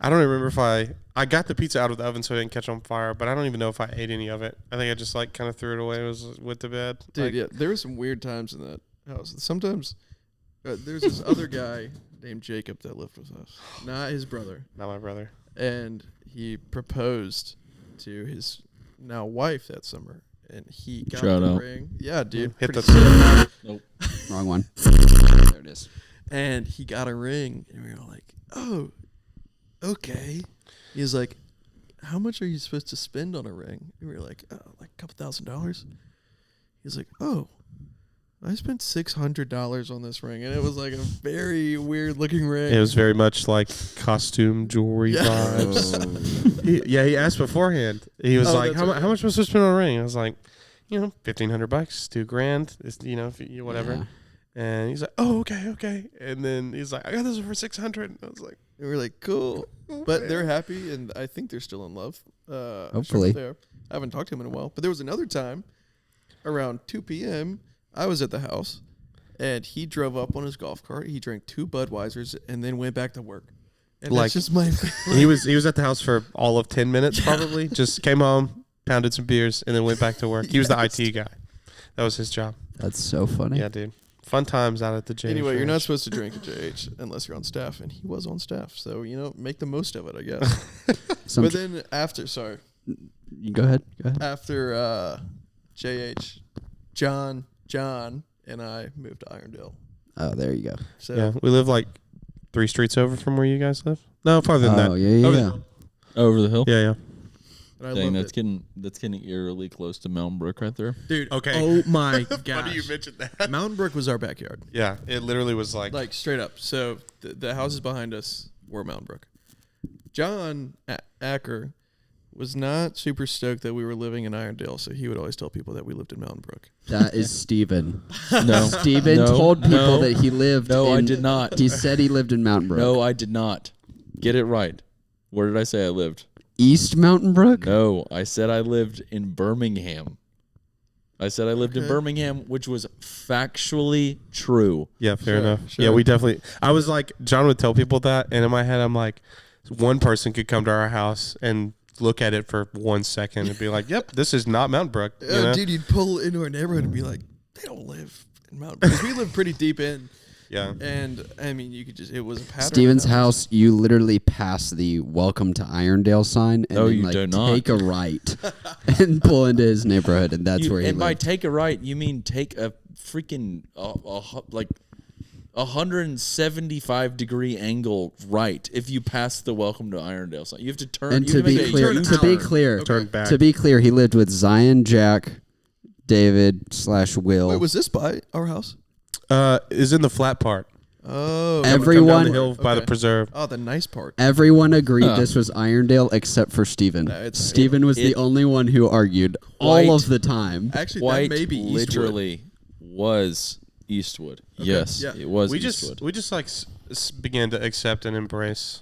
I don't even remember if I got the pizza out of the oven so it didn't catch on fire, but I don't even know if I ate any of it. I think I just like kind of threw it away. Went to bed. Dude, yeah, there were some weird times in that house. Sometimes there's this other guy named Jacob that lived with us, not his brother, Not my brother. and he proposed to his now wife that summer, and he got Shout the out. ring. Yeah, dude, Hit pretty the Nope. Wrong one. There it is. And he got a ring, and we were like, "Oh, okay." He was like, "How much are you supposed to spend on a ring?" And we were like, "Oh, like a couple $1,000s." He's like, "Oh, I spent $600 on this ring," and it was like a very weird looking ring. It was very much like costume jewelry vibes. He asked beforehand. He was like, that's how right. much was I spend on a ring? I was like, $1,500, $2,000. It's, if you whatever. Yeah. And he's like, oh, okay. And then he's like, I got this for $600. And I was like, And we were like, "Cool," oh, but man. they're happy, and I think they're still in love. Hopefully. There, I haven't talked to him in a while. But there was another time, around 2 p.m. I was at the house, and he drove up on his golf cart. He drank 2 Budweisers and then went back to work. And Like- that's just my. he was at the house for all of 10 minutes probably. Just came home, pounded some beers, and then went back to work. He was the IT guy. That was his job. That's so funny. Yeah, dude. Fun times out at the James Anyway, you're not Ranch. supposed to drink at JH unless you're on staff, and he was on staff. So, make the most of it, I guess. But then after, Go ahead. after JH, John, and I moved to Irondale. Oh, there you go. So Yeah, we live like 3 streets over from where you guys live. No, farther than that. Oh, yeah. Over the- Over the hill. Yeah. and I Dang, loved it. that's getting eerily close to Mountain Brook right there. Dude, Okay. oh my Funny gosh. you mentioned that. Mountain Brook was our backyard. Yeah, it literally was like Like, straight up. So, the houses behind us were Mountain Brook. John Acker was not super stoked that we were living in Irondale, so he would always tell people that we lived in Mountain Brook. That is Steven. No. Steven No, told people no. that he lived No, I in- did not. He said he lived in Mountain Brook. No, I did not. Get it right. Where did I say I lived? East Mountain Brook? No, I said I lived in Birmingham. I said I lived in Okay. Birmingham, which was factually true. yeah, fair Sure, enough. sure. Yeah, we definitely. I was like, John would tell people that, and in my head, I'm like, one person could come to our house and look at it for 1 second and be like, "Yep, this is not Mount Brook." You know? Dude, you'd pull into our neighborhood and be like, they don't live in Mountain Brook. 'Cause we live pretty deep in. Yeah. And, I mean, you could just, it was a pattern. Steven's of houses. house, you literally pass the welcome to Irondale sign and No, then you like do not. take a right and pull into his neighborhood, and that's where he and by lived. take a right, you mean take a freaking like 175-degree angle right. If you pass the welcome to Irondale sign, you have to turn. And you to have to be make a clear, U-turn. Turn back. to be clear, he lived with Zion, Jack, David / Will. Wait, was this by our house? Is in the flat part. Oh. Come Everyone- down the hill by the Okay. preserve. Oh, the nice part. Everyone agreed Huh. this was Irondale except for Steven. No, it's- Steven was the it- only one who argued White- all of the time. Actually, White that may be Eastwood. literally was Eastwood. Yes, yeah. it was We Eastwood. just like began to accept and embrace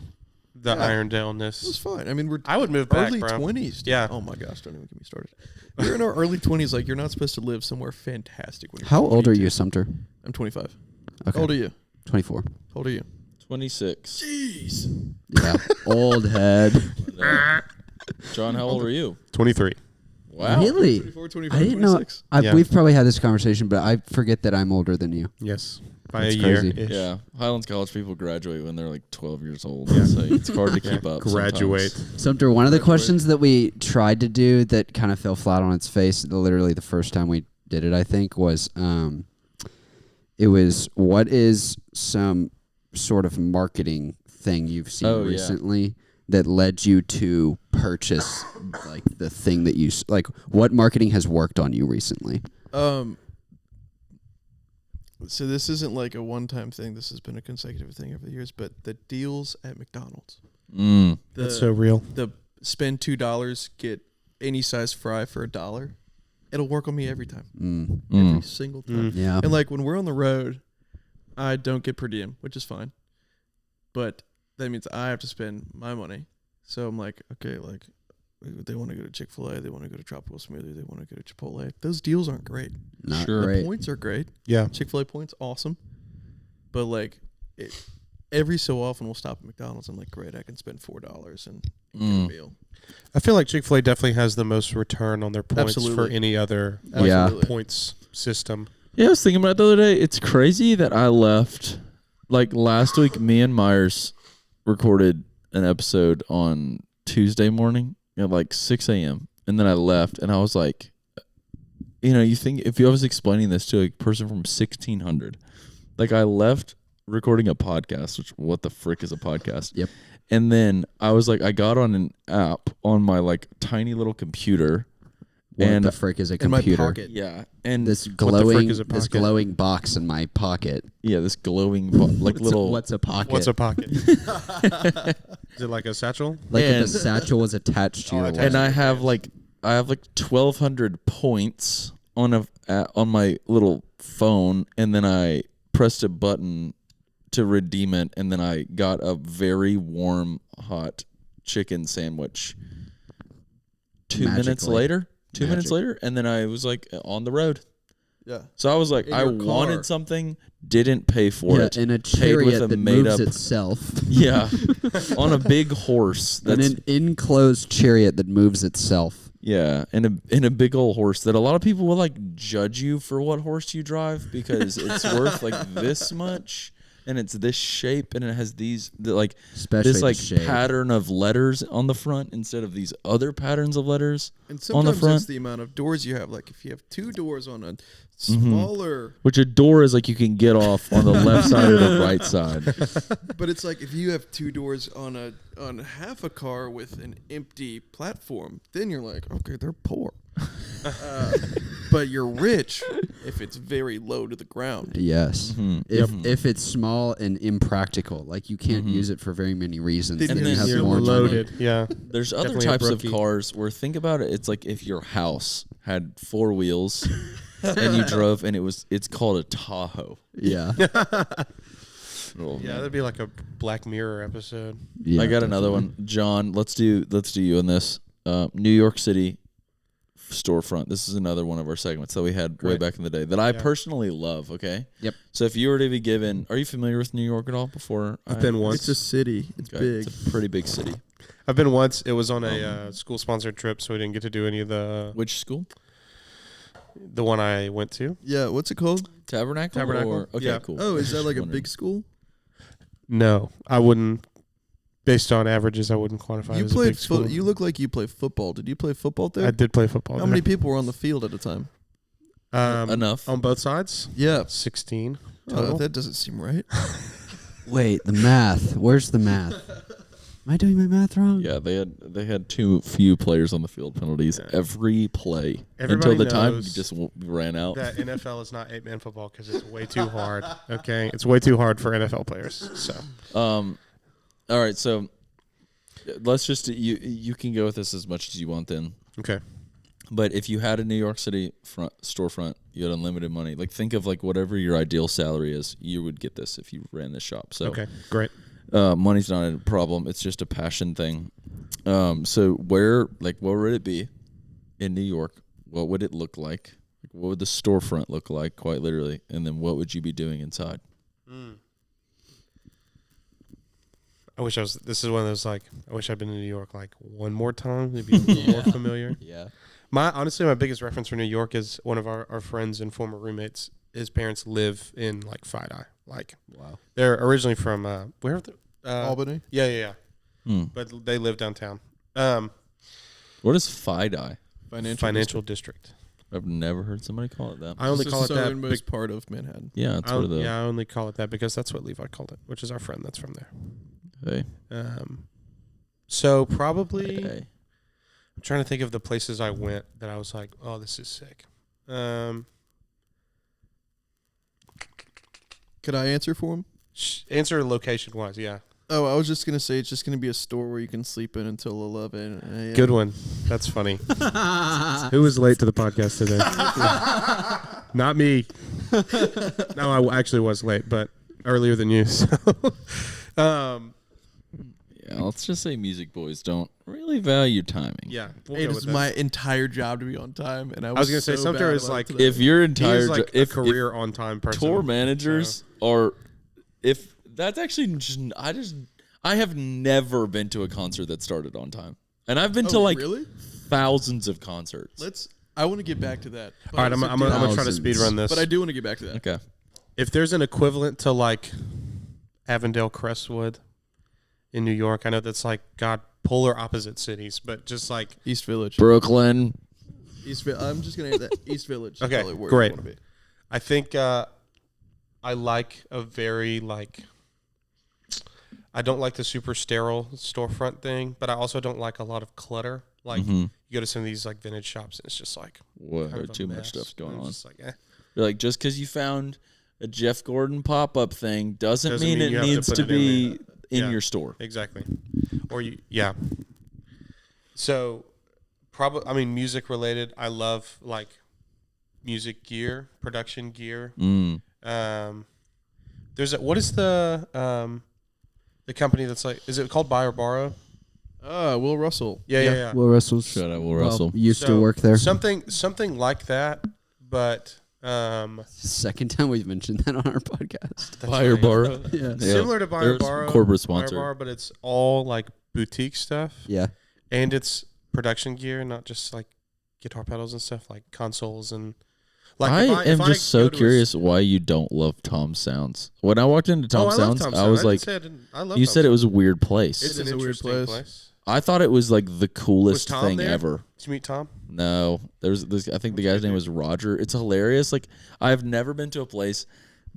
the Yeah. Irondale-ness. It was fine. I mean, we're I would move back, early bro. 20s. Dude. Yeah. Oh my gosh, don't even get me started. We're in our early 20s. Like, you're not supposed to live somewhere fantastic when you're How old are 22. you, Sumter? I'm 25. Okay. How old are you? 24. How old are you? 26. Jeez. Yeah. Old head. John, how old are you? 23. Wow. Really? 24, 25, I didn't know. 26. Yeah. We've probably had this conversation, but I forget that I'm older than you. Yes. By That's a year. crazy. Yeah, Highlands College people graduate when they're like 12 years old. So it's hard to keep up. Graduate. sometimes. Sumter, one of the questions that we tried to do that kind of fell flat on its face, literally the first time we did it, I think, was it was what is some sort of marketing thing you've seen Oh, yeah. recently that led you to purchase like the thing that you like? What marketing has worked on you recently? So this isn't like a one-time thing. This has been a consecutive thing over the years. But the deals at McDonald's. That's so real. The spend $2, get any size fry for $1. It'll work on me every time. Every single time. Yeah. And like when we're on the road, I don't get per diem, which is fine. But that means I have to spend my money. So I'm like, okay, like they want to go to Chick-fil-A, they want to go to Tropical Smoothie, they want to go to Chipotle. Those deals aren't great. Not Sure. great. The points are great. Yeah. Chick-fil-A points, awesome. But like every so often we'll stop at McDonald's. I'm like, great, I can spend $4 and get a meal. I feel like Chick-fil-A definitely has the most return on their points for Absolutely. any other points system. Yeah, I was thinking about it the other day. It's crazy that I left. Like last week, me and Myers recorded an episode on Tuesday morning at like 6 a.m. And then I left, and I was like, you think if I was explaining this to a person from 1600, like I left recording a podcast, which what the frick is a podcast? Yep. And then I was like, I got on an app on my like tiny little computer. What the frick is a In my computer? pocket. Yeah, and This What the frick glowing, is a this pocket? glowing box in my pocket. yeah, this glowing like little. What's a pocket? What's a pocket? Is it like a satchel? Like if And- the satchel was attached to your attached wallet. And I have like 1,200 points on on my little phone, and then I pressed a button to redeem it, and then I got a very warm, hot chicken sandwich. 2 minutes Magically. later, 2 minutes Magic. later, and then I was like on the road. Yeah. So I was like, In I your car. wanted something, didn't pay for Yeah, it. in a paid with chariot a that made moves up, itself. yeah, on a big horse. In That's an enclosed chariot that moves itself. Yeah, in a big old horse that a lot of people will like judge you for what horse you drive because it's worth like this much and it's this shape and it has Especially this the like shape. pattern of letters on the front instead of these other patterns of letters And on sometimes the front. it's the amount of doors you have. Like if you have 2 doors on a smaller, Which a door is like you can get off on the left side or the right side. but it's like if you have 2 doors on half a car with an empty platform, then you're like, okay, they're poor. But you're rich if it's very low to the ground. Yes. If it's small and impractical, like you can't use it for very many reasons, Then then And you then have You're more loaded. money. Yeah. There's other Definitely a types of brookie. cars where think about it. It's like if your house had 4 wheels and you drove and it's called a Tahoe. Yeah. Oh, Yeah, man. that'd be like a Black Mirror episode. Yeah, I got another one. John, let's do you on this. New York City storefront. This is another one of our segments that we had way Great. back in the day that I personally love, okay? Yep. So if you were to be given, are you familiar with New York at all before? I've been once. It's a city. It's Okay, big. It's a pretty big city. I've been once. It was on a school-sponsored trip, so we didn't get to do any of Which school? the one I went to. Yeah, what's it called? Tabernacle? Tabernacle, Or, okay, yeah. cool. Oh, is that Just like a wondering. big school? No, I wouldn't. Based on averages, I wouldn't quantify it You as a played big school. you look like you play football. Did you play football there? I did play football. How there. many people were on the field at a time? Enough. on both sides? Yeah. 16 total. That doesn't seem right. Wait, the math. Where's the math? Am I doing my math wrong? Yeah, they had too few players on the field penalties every play Everybody until the time knows just ran out. That NFL is not 8-man football because it's way too hard. Okay, it's way too hard for NFL players. So All right, so let's just you can go with this as much as you want then. okay, But if you had a New York City storefront, you had unlimited money. Like think of like whatever your ideal salary is, you would get this if you ran this shop. So okay, great. money's not a problem. It's just a passion thing. So what would it be in New York? What would it look like? What would the storefront look like, quite literally? And then what would you be doing inside? I wish I was. This is one of those like. I wish I'd been in New York like one more time. Maybe a little more familiar. Yeah. Honestly, my biggest reference for New York is one of our friends and former roommates. His parents live in like Fide-Eye. Like, Wow. they're originally from where? Albany. Yeah. Hmm. But they live downtown. What is Fide-Eye? Financial district. I've never heard somebody call it that. I only It's call the it that. southernmost part of Manhattan. Yeah, it's one of the. Yeah, I only call it that because that's what Levi called it, which is our friend that's from there. Hey. So probably, Hey. I'm trying to think of the places I went that I was like, oh, this is sick. Could I answer for him? Answer location wise, yeah. Oh, I was just gonna say it's just gonna be a store where you can sleep in until 11 a.m. Good one. That's funny. Who was late to the podcast today? Not me. No, I actually was late, but earlier than you. So. Yeah, let's just say music boys don't really value timing. Yeah, It is my entire job to be on time, and I was gonna say so Sumter bad is about like- today. If your He entire is like a if career on time person. tour managers are, if that's actually just, I have never been to a concert that started on time, and I've been to like really? thousands of concerts. I want to get back to that. All right, I'm gonna try to speed run this. But I do want to get back to that. Okay. If there's an equivalent to like Avondale Crestwood in New York, I know that's like polar opposite cities, but just like East Village. Brooklyn. I'm just gonna add that East Village. Okay, is where great. I wanna be. I think I like a very like. I don't like the super sterile storefront thing, but I also don't like a lot of clutter. Like you go to some of these like vintage shops, and it's just like Whoa, kind of a too much mess. stuff's going And on. it's just like, You're like, just because you found a Jeff Gordon pop-up thing doesn't mean you it have to needs put to it in be there. in Yeah. your store. Exactly. Or yeah. So probably, music related. I love like music gear, production gear. What is the company that's like, is it called Buy or Borrow? Will Russell. Yeah. Will Russell's. Shout out Will Russell. Used to work there. Something like that, but Second time we've mentioned that on our podcast. Buy or borrow. Yeah. similar to Buy or There's Borrow. corporate Buy or sponsor. Borrow, but it's all like boutique stuff. Yeah. And it's production gear, not just like guitar pedals and stuff, like consoles and like. I am just so go to a curious why you don't love Tom Sounds. When I walked into Tom I love Sounds, Tom I was like, I love you Tom said it Sounds. was a weird place. It's It is an a weird interesting place. I thought it was like the coolest Was Tom thing there? ever. Did you meet Tom? No, there's this. I think the guy's name was Roger. It's hilarious. Like I've never been to a place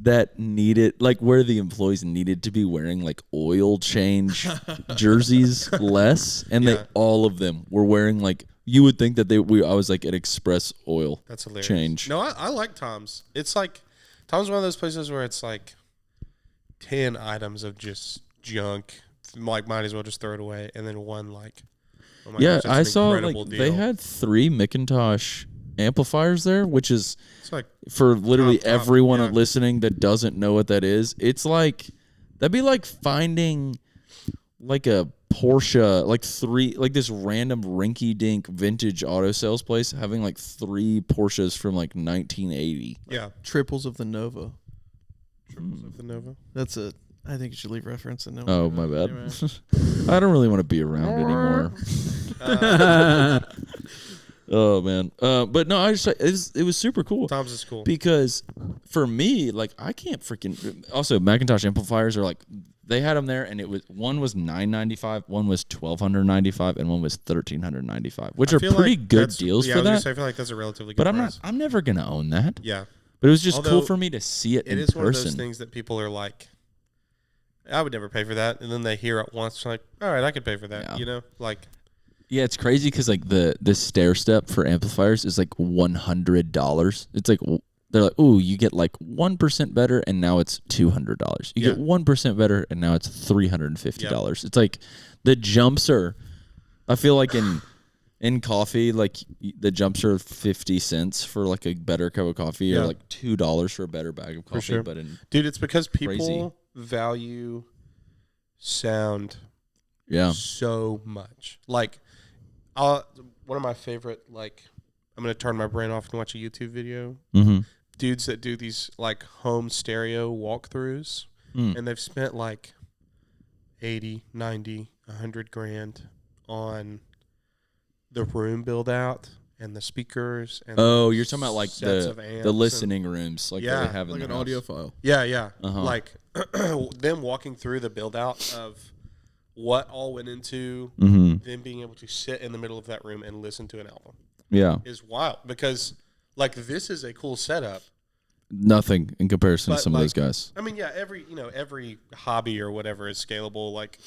that needed, like, where the employees needed to be wearing like oil change jerseys less, and Yeah. they all of them were wearing like, you would think that I was like an express oil That's hilarious. change. No, I like Tom's. It's like Tom's one of those places where it's like 10 items of just junk. Like might as well just throw it away, and then one like. Oh my Yeah, gosh, that's I an saw like incredible they deal. had 3 Macintosh amplifiers there, which is It's like for literally Top, everyone yeah. listening that doesn't know what that is. It's like that'd be like finding like a Porsche, like this random rinky-dink vintage auto sales place having like 3 Porsches from like 1980. yeah. Triples of the Nova. Triples of the Nova. That's a. I think you should leave reference in. Oh, my bad. Anyway. I don't really want to be around anymore. Oh man. But no, it was super cool. Tom's is cool. Because for me, like I can't freaking. Also, Macintosh amplifiers are like they had them there, and it was one was $995, one was $1,295, and one was $1,395, which I are feel pretty like good that's- deals yeah, for I was gonna that. say, I feel like that's a relatively good But price. I'm never gonna own that. Yeah. But it was just cool Although, for me to see it It in is one of those person. things that people are like, I would never pay for that, and then they hear it once, like, all right, I could pay for that. Yeah. You know, like Yeah, it's crazy because like the stair step for amplifiers is like $100. It's like they're like, ooh, you get like 1% better, and now it's $200. You Yeah. get 1% better, and now it's $350. It's like the jumps are. I feel like in coffee, like the jumps are 50 cents for like a better cup of coffee, or Yeah. like $2 for a better bag of coffee. sure. But in dude, it's because people Crazy. value sound yeah, so much. Like, one of my favorite, like, I'm gonna turn my brain off and watch a YouTube video. mm-hmm. Dudes that do these like home stereo walkthroughs, and they've spent like 80, 90, 100 grand on the room build out and the speakers. And Oh, the you're talking about like sets of the amps listening rooms, like Yeah, that they have in Like their an house. audiophile. Yeah. Uh-huh. Like them walking through the build out of what all went into Mm-hmm. them being able to sit in the middle of that room and listen to an album Yeah. is wild, because like this is a cool setup. Nothing in comparison to some of those guys. I mean, yeah, every hobby or whatever is scalable. Like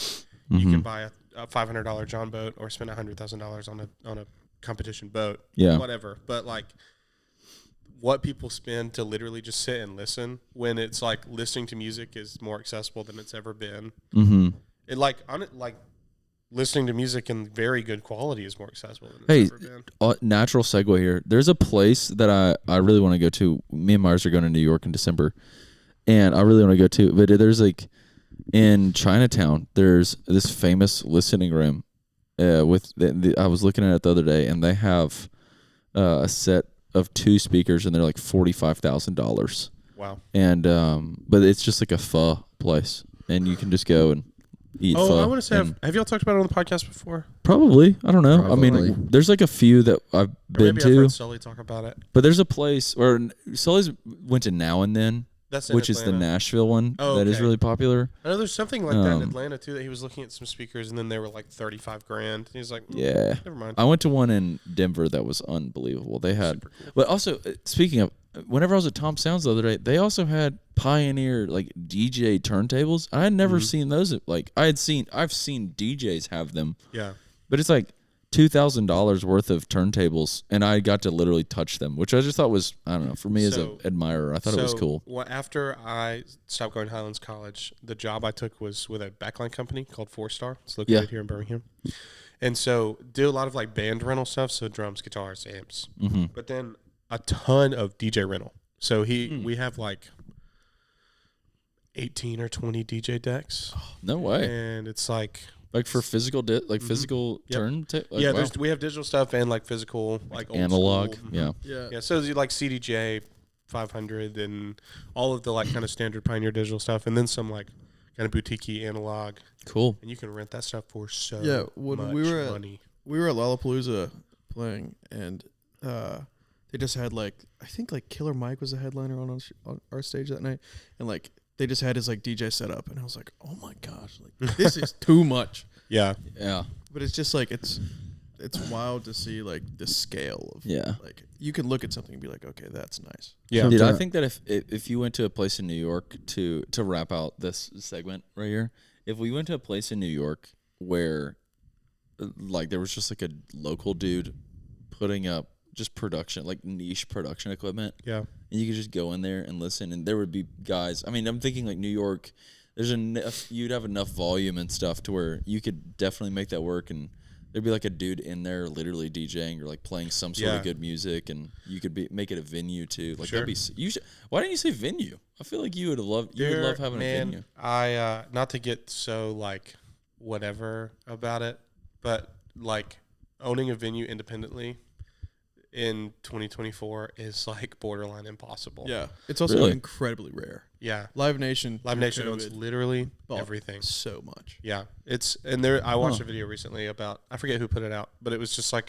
you can buy a $500 John boat or spend $100,000 on a competition boat. Yeah, whatever. But like, what people spend to literally just sit and listen when it's like listening to music is more accessible than it's ever been. It like listening to music in very good quality is more accessible than it's ever been. Natural segue here. There's a place that I really want to go to. Me and Mars are going to New York in December, and I really want to go to. But there's like in Chinatown, there's this famous listening room. I was looking at it the other day, and they have a set of 2 speakers, and they're like $45,000. Wow. And but it's just like a pho place, and you can just go and eat pho. I want to say, have y'all talked about it on the podcast before? Probably. I don't know. Probably. I mean, there's like a few that I've been maybe to. I've heard Sully talk about it. But there's a place where Sully's went to Now and Then, which is the Atlanta. Nashville one that is really popular. I know there's something like that in Atlanta too, that he was looking at some speakers and then they were like $35,000. He's like, yeah, never mind. I went to one in Denver that was unbelievable. They had, but also speaking of, whenever I was at Tom Sounds the other day, they also had Pioneer like DJ turntables. I had never seen those. Like I've seen DJs have them. Yeah, but it's like $2,000 worth of turntables, and I got to literally touch them, which I just thought was, I don't know, for me as an admirer, I thought it was cool. Well, after I stopped going to Highlands College, the job I took was with a backline company called 4-Star. It's located here in Birmingham. And so did a lot of like band rental stuff, so drums, guitars, amps. But then a ton of DJ rental. So we have like 18 or 20 DJ decks. No way. And it's like for physical physical turn wow. We have digital stuff and like physical like old analog school. Yeah so you like CDJ 500 and all of the like kind of standard Pioneer digital stuff, and then some like kind of boutique analog. Cool. And you can rent that stuff for when much money. We were at Lollapalooza playing, and they just had like, I think like Killer Mike was a headliner on our stage that night, and like they just had his like DJ set up, and I was like, oh my gosh, like this is too much. Yeah. But it's just like it's wild to see like the scale of like you can look at something and be like, okay, that's nice. Yeah. Dude, I think that if you went to a place in New York to wrap out this segment right here, if we went to a place in New York where like there was just like a local dude putting up just production, like niche production equipment. Yeah. And you could just go in there and listen, and there would be guys. I mean, I'm thinking like New York, you'd have enough volume and stuff to where you could definitely make that work, and there'd be like a dude in there literally DJing or like playing some sort of good music, and you could make it a venue too. Like that'd be why didn't you say venue? I feel like you would love having a venue. I not to get so like whatever about it, but like owning a venue independently in 2024 is like borderline impossible. Yeah, it's also incredibly rare. Yeah, Live Nation owns literally everything. So much. Yeah, I watched a video recently about, I forget who put it out, but it was just like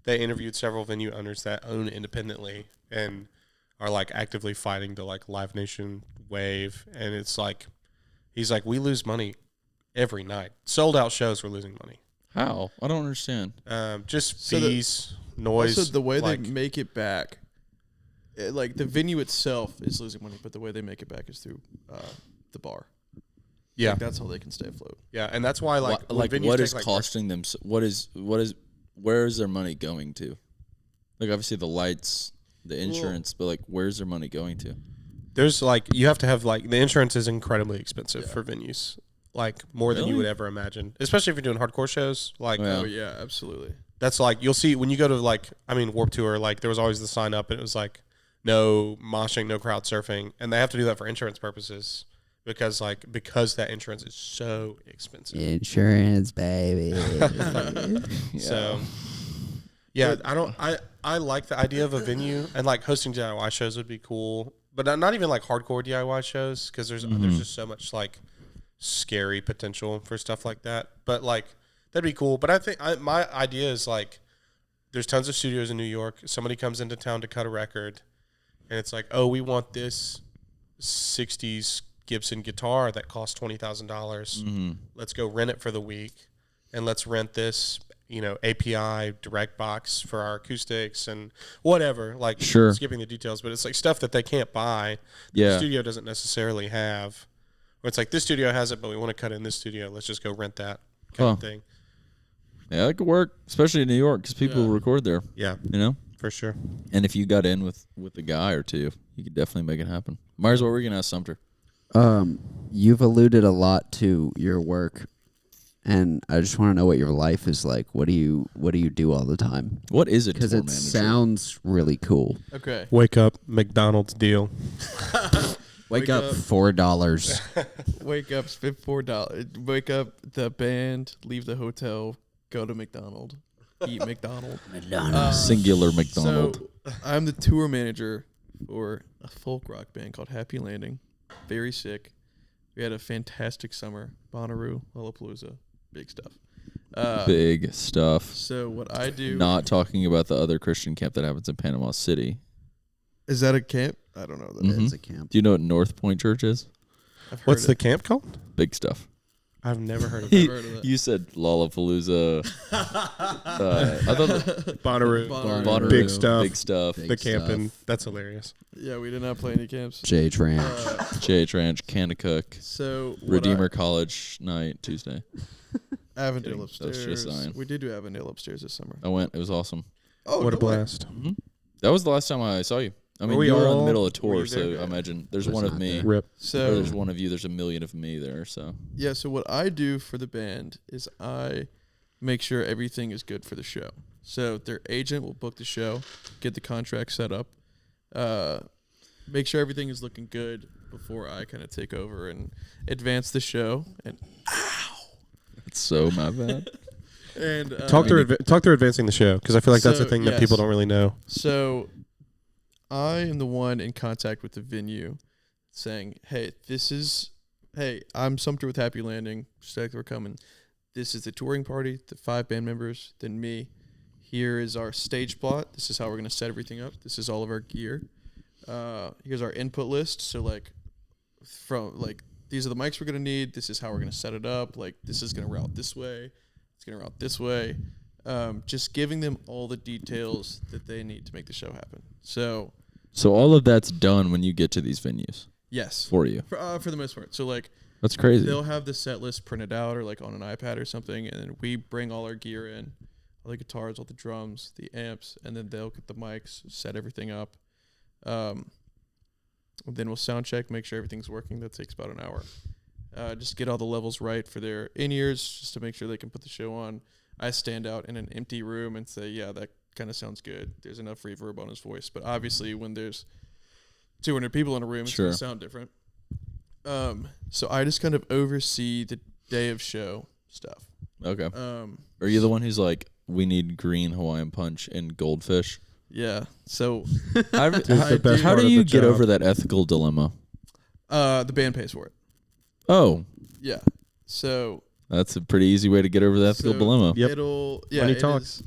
they interviewed several venue owners that own independently and are like actively fighting the like Live Nation wave, and it's like he's like, we lose money every night. Sold out shows, we're losing money. How? I don't understand. Just fees. Noise. Also, the way they make it back, like the venue itself is losing money, but the way they make it back is through the bar. Yeah, like, that's how they can stay afloat. Yeah, and that's why like what is costing them? Where is their money going to? Like obviously the lights, the insurance, but like where's their money going to? There's like you have to have like the insurance is incredibly expensive for venues, like more than you would ever imagine, especially if you're doing hardcore shows. Like oh yeah, absolutely. That's like, you'll see when you go to like, I mean, Warped Tour, like there was always the sign up and it was like, no moshing, no crowd surfing. And they have to do that for insurance purposes because that insurance is so expensive. Insurance, baby. So, yeah, I like the idea of a venue, and like hosting DIY shows would be cool, but not even like hardcore DIY shows because there's just so much like scary potential for stuff like that. But like, that'd be cool. But I think my idea is like, there's tons of studios in New York. Somebody comes into town to cut a record, and it's like, oh, we want this 60s Gibson guitar that costs $20,000. Let's go rent it for the week, and let's rent this API direct box for our acoustics and whatever, like Sure. skipping the details, but it's like stuff that they can't buy. Yeah. The studio doesn't necessarily have, or it's like this studio has it, but we want to cut in this studio. Let's just go rent that kind of thing. Yeah, that could work, especially in New York because people record there. Yeah, for sure. And if you got in with a guy or two, you could definitely make it happen. Myers, what were you gonna ask Sumter? You've alluded a lot to your work, and I just want to know what your life is like. What do you do all the time? What is it? Because it sounds really cool. Okay. Wake up, McDonald's deal. Wake up, $4. Wake up, spend $4. Wake up, the band, leave the hotel, go to McDonald's, eat McDonald's. Singular McDonald. So I'm the tour manager for a folk rock band called Happy Landing. Very sick. We had a fantastic summer. Bonnaroo, Lollapalooza, big stuff. Big stuff. So what I do... Not talking about the other Christian camp that happens in Panama City. Is that a camp? I don't know. That is a camp. Do you know what North Point Church is? What's the camp called? Big stuff. I've never heard of that. You said Lollapalooza. I thought Bonnaroo. Big stuff. Big stuff. The camping. That's hilarious. Yeah, we did not play any camps. J Ranch. JH Ranch, Kanakuk, So Redeemer College night, Tuesday. Avondale upstairs. That's just saying. We did do Avondale upstairs this summer. I went. It was awesome. Oh, What a blast. Mm-hmm. That was the last time I saw you. I mean, we you were in all- the middle of a were tour, you there? so I imagine there's Was one of not me. there. Rip. Or So there's one of you. There's a million of me there. So yeah, so what I do for the band is I make sure everything is good for the show. So their agent will book the show, get the contract set up, make sure everything is looking good before I kind of take over and advance the show. And it's so my bad. and Talk through advancing the show, because I feel like that's the So, thing that yes. people don't really know. So I am the one in contact with the venue saying, hey, I'm Sumter with Happy Landing. Just like we're coming. This is the touring party, the 5 band members, then me. Here is our stage plot. This is how we're going to set everything up. This is all of our gear. Here's our input list. So these are the mics we're going to need. This is how we're going to set it up. Like, this is going to route this way. It's going to route this way. Just giving them all the details that they need to make the show happen. So all of that's done when you get to these venues yes, for you. for the most part. So That's crazy. they'll have the set list printed out or on an iPad or something, and then we bring all our gear in, all the guitars, all the drums, the amps, and then they'll get the mics, set everything up. Then we'll sound check, make sure everything's working. That takes about an hour. Just get all the levels right for their in-ears, just to make sure they can put the show on. I stand out in an empty room and say, yeah, that kind of sounds good. There's enough reverb on his voice. But obviously when there's 200 people in a room, it's going to sound different. So I just kind of oversee the day of show stuff. Okay. Are you the one who's like, we need green Hawaiian punch and goldfish? Yeah. So How do you get over that ethical dilemma? the band pays for it. Oh, Yeah. So that's a pretty easy way to get over the ethical dilemma. Yep. Money it talks. is.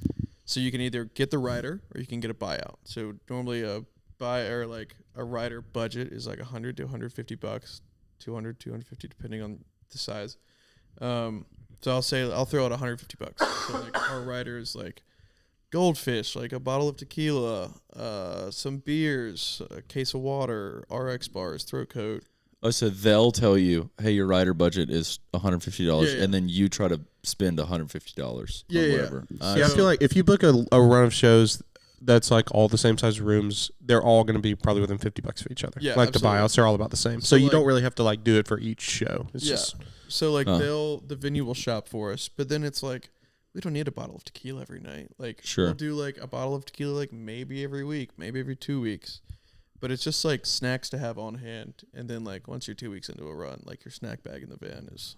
So you can either get the rider or you can get a buyout. So normally a rider budget is like $100 to $150, 200, 250 depending on the size. So I'll throw out $150. So like our rider is like goldfish, like a bottle of tequila, some beers, a case of water, RX bars, throat coat. Oh, so they'll tell you, hey, your rider budget is $150, and then you try to spend $150 Yeah, on yeah. whatever. Yeah, I feel like if you book a run of shows that's like all the same size rooms, they're all going to be probably within $50 for each other. Yeah, like absolutely. the buyouts are all about the same. So you don't really have to like do it for each show. It's just So like the venue will shop for us, but then it's like we don't need a bottle of tequila every night. Like we'll do like a bottle of tequila like maybe every week, maybe every 2 weeks. But it's just like snacks to have on hand, and then like once you're 2 weeks into a run, like your snack bag in the van is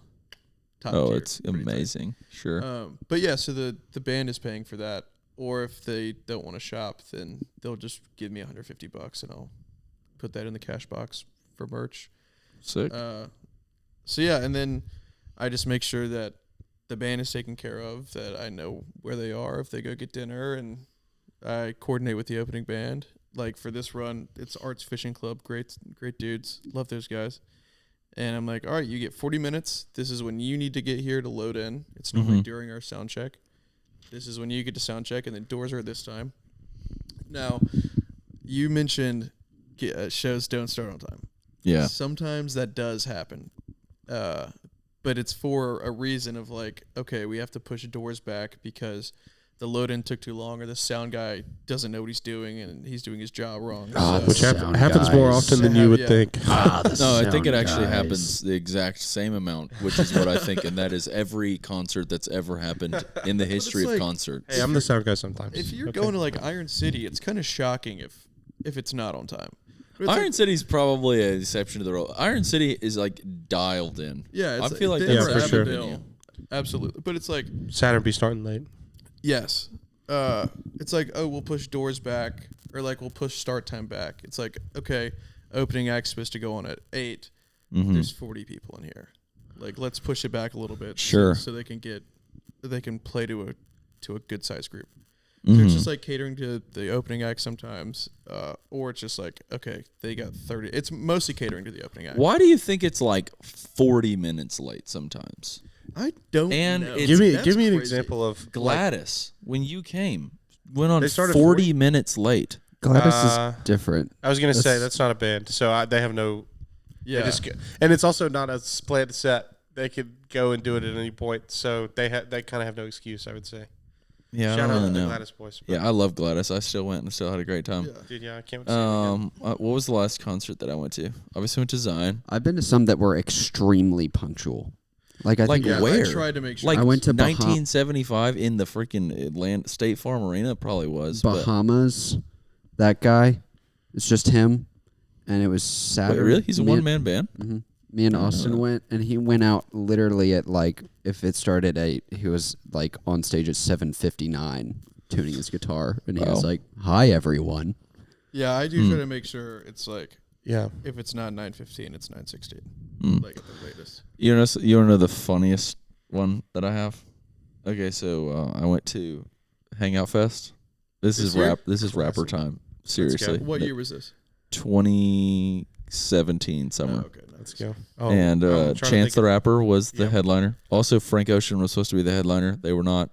top tier. Oh, it's amazing. Sure. But yeah, so the band is paying for that. Or if they don't want to shop, then they'll just give me $150 and I'll put that in the cash box for merch. Sick. So yeah, and then I just make sure that the band is taken care of, that I know where they are if they go get dinner, and I coordinate with the opening band. Like for this run, it's Arts Fishing Club, great dudes, love those guys. And I'm like, all right, you get 40 minutes. This is when you need to get here to load in. It's normally during our sound check. this is when you get to sound check, and the doors are at this time. Now, you mentioned shows don't start on time. Yeah. Sometimes that does happen. But it's for a reason of like, okay, we have to push doors back because the load-in took too long, or the sound guy doesn't know what he's doing, and he's doing his job wrong. Which happens more often than you would think. No, I think it actually happens the exact same amount, which is what I think, and that is every concert that's ever happened in the history of concert. Hey, I'm the sound guy sometimes. If you're going to like Iron City, it's kind of shocking if it's not on time. Iron City's probably an exception to the rule. Iron City is like dialed in. Yeah, I feel like that's for sure. Absolutely, but it's like Saturn be starting late. yes, it's like, oh, we'll push doors back, or like we'll push start time back. It's like, okay, opening act's supposed to go on at 8. Mm-hmm. There's 40 people in here. Like, let's push it back a little bit, sure, so they can play to a good sized group. Mm-hmm. So it's just like catering to the opening act sometimes, or it's just like, okay, they got 30. It's mostly catering to the opening act. Why do you think it's like 40 minutes late sometimes? I don't And know. it's- Give me an crazy. example of Gladys, when you came, went on They started 40 minutes late. Gladys is different. I was gonna say that's not a band, so they have no. Yeah. They just and it's also not a planned set. They could go and do it at any point, so they kind of have no excuse. I would say. Yeah, Shout I out don't to really the know. Gladys boys. Yeah, I love Gladys. I still went and still had a great time. Yeah. Dude, yeah, I can't wait to see it again. What was the last concert that I went to? Obviously went to Zion. I've been to some that were extremely punctual. Like I Like think where? I tried to make sure. Like I went to 1975 in the freaking State Farm Arena. Probably was. but- Bahamas. That guy. It's just him, and it was Saturday. Wait, really? He's a one-man band? Mm-hmm. Me and Austin went, and he went out literally at like, if it started at 8, he was like on stage at 7:59 tuning his guitar, and he was like, "Hi everyone." Yeah, I do try to make sure it's like, Yeah. if it's not 9:15, it's 9:16. Like at the latest. You want to know the funniest one that I have? Okay, so I went to Hangout Fest. This is year? rapper time. Seriously. What year was this? 2017 summer. Oh, okay, Let's go. Oh, And I'm trying to Chance think the Rapper was the Yep. headliner. Also, Frank Ocean was supposed to be the headliner. They were not.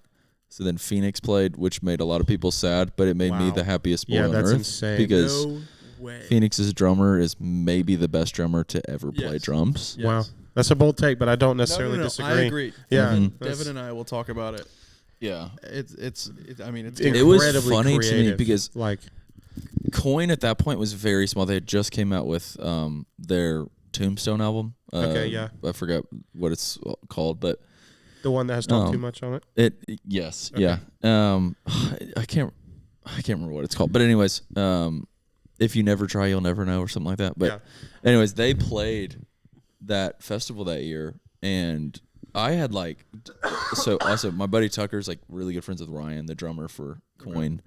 So then Phoenix played, which made a lot of people sad, but it made me Wow. the happiest boy Yeah, on that's earth insane. because No way. Phoenix's drummer is maybe the best drummer to ever play Yes. drums. Yes. Wow, that's a bold take, but I don't No, necessarily no, disagree. I agree. Yeah, Devin and I will talk about it. Yeah. I mean, it's It was incredibly funny to me creative. because like Coin at that point was very small. They had just came out with their Tombstone album. Okay, yeah. I forgot what it's called, but the one that has talked too much on it. Yes, Okay. yeah. I can't remember what it's called, but anyways, if you never try, you'll never know, or something like that. But anyways, they played that festival that year, and I had like, so also my buddy Tucker's like really good friends with Ryan, the drummer for Coin.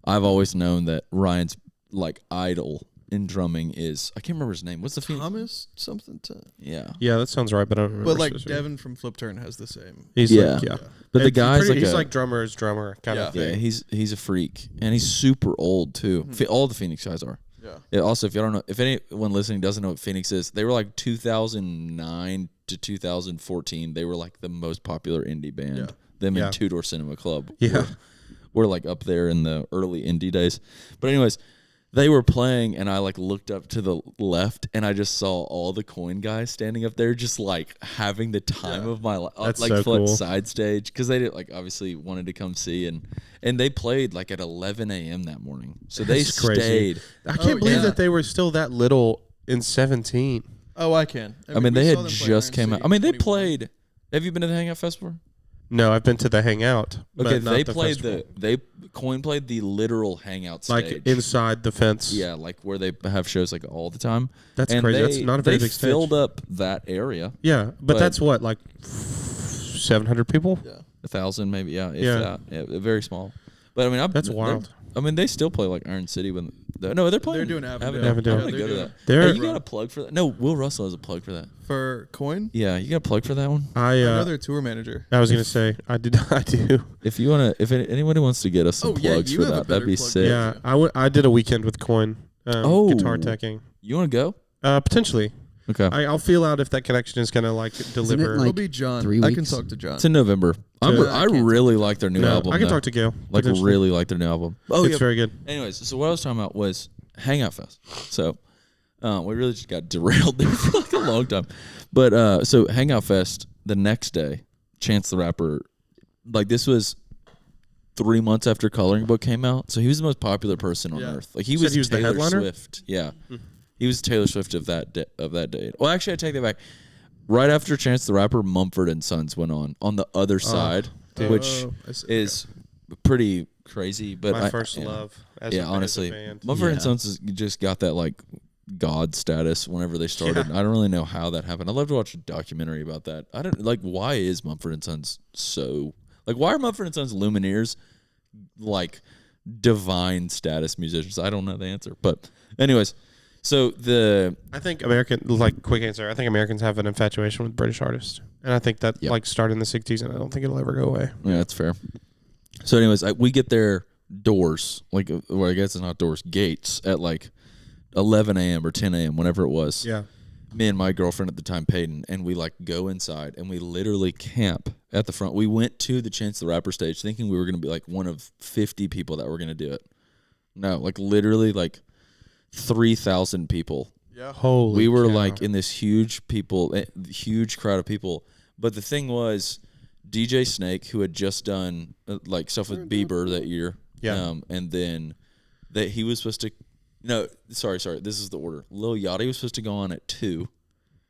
I've always known that Ryan's like idol in drumming is, I can't remember his name. What's the Thomas something to. Yeah. Yeah, that sounds right, but I don't remember. But like specifically. Devin from Flip Turn has the same. He's Yeah. like, yeah. But the It's guy's pretty- like he's a, like drummer's drummer kind of yeah, thing. he's a freak, and he's super old too. All the Phoenix guys are. Yeah. Also, if you don't know, if anyone listening doesn't know what Phoenix is, they were like 2009 to 2014. They were like the most popular indie band. Yeah. Them Yeah. and Two Door Cinema Club. Yeah. Were like up there in the early indie days. But anyways, they were playing, and I like looked up to the left, and I just saw all the Coin guys standing up there, just like having the time of my life, That's like so cool. side stage, because they did, like obviously wanted to come see, and they played like at 11 a.m. that morning, so they That's crazy. stayed. I can't believe yeah. that they were still that little in 17. Oh, I can. I mean, they we had saw them play just Iron came out. City I mean, they 21. played. Have you been to the Hangout Festival? No, I've been to the Hangout. Okay, but not they the played festival. Coin played the literal Hangout like stage. inside the fence. Yeah, like where they have shows like all the time. That's And crazy. That's they- not a very they big stage. filled up that area. Yeah, but But- that's what, like 700 people? Yeah. 1,000 maybe, yeah. If Yeah. that. Yeah, very small. But I mean, That's wild. I mean, they still play like Iron City when. No, they're playing. doing Avondale. Avondale. I Yeah, want to they're go to doing that. They're- Hey, you got a plug for that? No, Will Russell has a plug for that. For Coin, Yeah, you got a plug for that one? another tour manager. I was gonna say I do. If you want to, if anybody wants to get us some Oh, yeah, plugs you for have a that, that'd better be plug. sick. Yeah, I did a weekend with Coin. Oh. Guitar teching. You want to go? Potentially. Okay. I'll feel out if that connection is gonna like deliver. It'll be John. 3 I can weeks? talk to John. It's in November. I really like their new album. I can though. talk to Gail. Like potentially. really like their new album. Oh, It's very good. Anyways, so what I was talking about was Hangout Fest. So we really just got derailed there for like a long time. But so Hangout Fest the next day, Chance the Rapper, like this was 3 months after Coloring Book came out. So he was the most popular person on earth. Like he was the Taylor headliner? Swift. Yeah. He was Taylor Swift of that day. Well, actually I take that back. Right after Chance the Rapper, Mumford and Sons went on the other side, which is pretty crazy. But My first love. As a honestly, band. Mumford and Sons just got that like god status whenever they started. Yeah. I don't really know how that happened. I'd love to watch a documentary about that. I don't like why is Mumford and Sons so like why are Mumford and Sons Lumineers like divine status musicians? I don't know the answer, but anyways. So I think quick answer. I think Americans have an infatuation with British artists, and I think that like started in the '60s, and I don't think it'll ever go away. Yeah, that's fair. So, anyways, we get their doors, like, well, I guess it's not doors, gates at like 11 a.m. or 10 a.m. whenever it was. Yeah. Me and my girlfriend at the time, Peyton, and we like go inside and we literally camp at the front. We went to the Chance the Rapper stage thinking we were going to be like one of 50 people that were going to do it. No, like literally like 3,000 people. Yeah. Holy. We were cow. like in this huge crowd of people. But the thing was, DJ Snake, who had just done like stuff with Bieber that year, and then that he was supposed to. No, sorry. This is the order. Lil Yachty was supposed to go on at 2,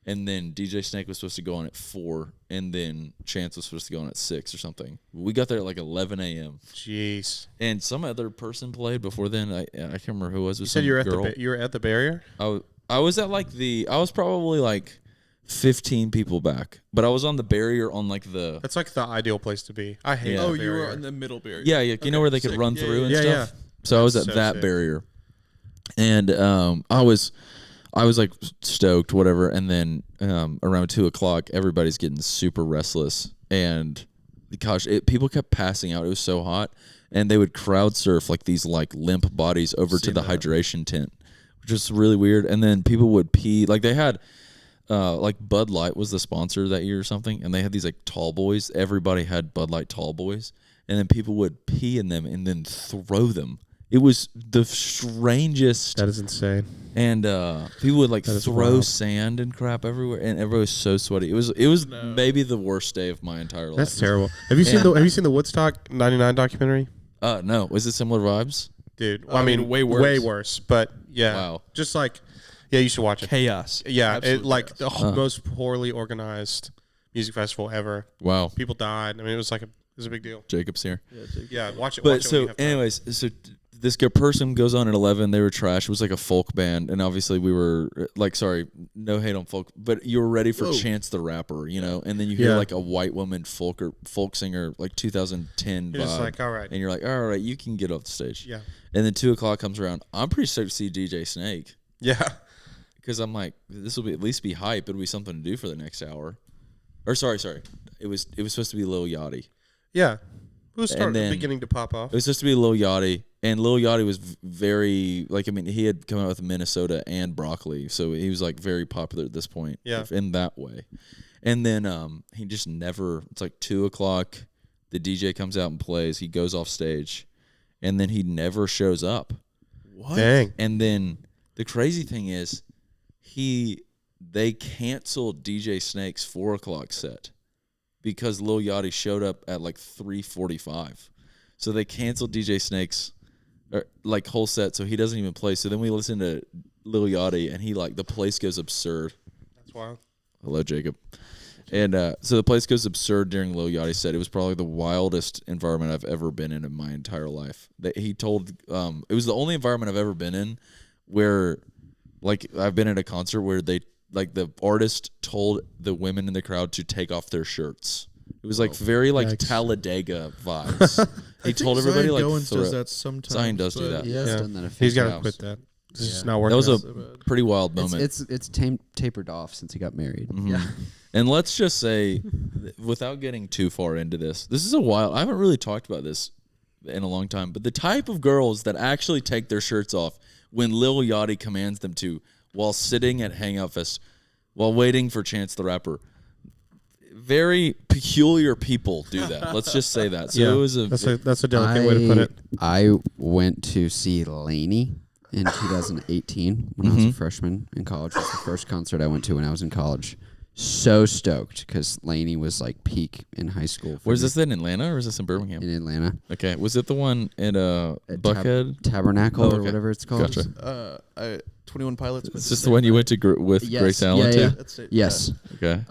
and then DJ Snake was supposed to go on at 4, and then Chance was supposed to go on at 6 or something. We got there at like 11 a.m. Jeez. And some other person played before then. I can't remember who it was. You said you were at the barrier. I was at like I was probably like 15 people back, but I was on the barrier on like the. That's like the ideal place to be. I hate. Oh, the you were barrier. in the middle barrier. Yeah, you know where they could run through and stuff. Yeah. So I was at so that sick. barrier, and I was like stoked, whatever. And then around 2:00, everybody's getting super restless, and gosh, people kept passing out. It was so hot, and they would crowd surf like these like limp bodies over to the hydration tent, which was really weird. And then people would pee. Like they had. Like Bud Light was the sponsor that year or something, and they had these like tall boys. Everybody had Bud Light tall boys, and then people would pee in them and then throw them. It was the strangest. That is insane. And people would like throw wild. sand and crap everywhere, and everybody was so sweaty. It was maybe the worst day of my entire life. That's terrible. Have you seen the Woodstock '99 documentary? No, was it similar vibes? Dude, I mean, way worse. Way worse. But yeah, Wow. just like. Yeah, you should watch it. Chaos. Yeah, Absolute it like chaos. the most poorly organized music festival ever. Wow, People died. I mean, it was a big deal. Jacob's here. Yeah, watch it. But watch it when you so, have time. anyways, so this person goes on at 11. They were trash. It was like a folk band, and obviously we were like, sorry, no hate on folk, but you were ready for Chance the Rapper, you know. And then you hear like a white woman folk singer, like 2010 You're vibe, just like, all right. and you're like, all right, you can get off the stage. Yeah. And then 2:00 comes around. I'm pretty stoked to see DJ Snake. Yeah. Because I'm like, this will at least be hype. It'll be something to do for the next hour. Or sorry, it was supposed to be Lil Yachty. Yeah. It was then- beginning to pop off. It was supposed to be Lil Yachty, and Lil Yachty was very like, I mean, he had come out with Minnesota and Broccoli, so he was like very popular at this point. Yeah. In that way. And then he just never. It's like 2:00. The DJ comes out and plays. He goes off stage, and then he never shows up. What? Dang. And then the crazy thing is, they canceled DJ Snake's 4:00 set because Lil Yachty showed up at like 3:45. So they canceled DJ Snake's like whole set, so he doesn't even play. So then we listen to Lil Yachty, and he like the place goes absurd. That's wild. Hello, Jacob. And so the place goes absurd during Lil Yachty's set. It was probably the wildest environment I've ever been in my entire life. That he told it was the only environment I've ever been in where. Like, I've been at a concert where they, like, the artist told the women in the crowd to take off their shirts. It was, like, very, like, Yikes. Talladega vibes. He told everybody, like, Goins throw does it. that sometimes. Zion does do but- that. He has Yeah. done that a few He's got to times. quit that. This is Yeah. not working. That was out. a pretty wild moment. It's tapered off since he got married. Mhm. And let's just say, without getting too far into this is a while. I haven't really talked about this in a long time, but the type of girls that actually take their shirts off when Lil Yachty commands them to while sitting at Hangout Fest, while waiting for Chance the Rapper. Very peculiar people do that. Let's just say that. So it was that's a delicate way to put it. I went to see Lainey in 2018 when I was a freshman in college. It was the first concert I went to when I was in college. So stoked because Lainey was like peak in high school. Where's this in Atlanta or is this in Birmingham? In Atlanta. Okay. Was it the one at Buckhead? Tabernacle or whatever it's called? Gotcha. 21 Pilots. Is this the one you went to with Grace Allen too? Yeah. That's it. Yes. Okay.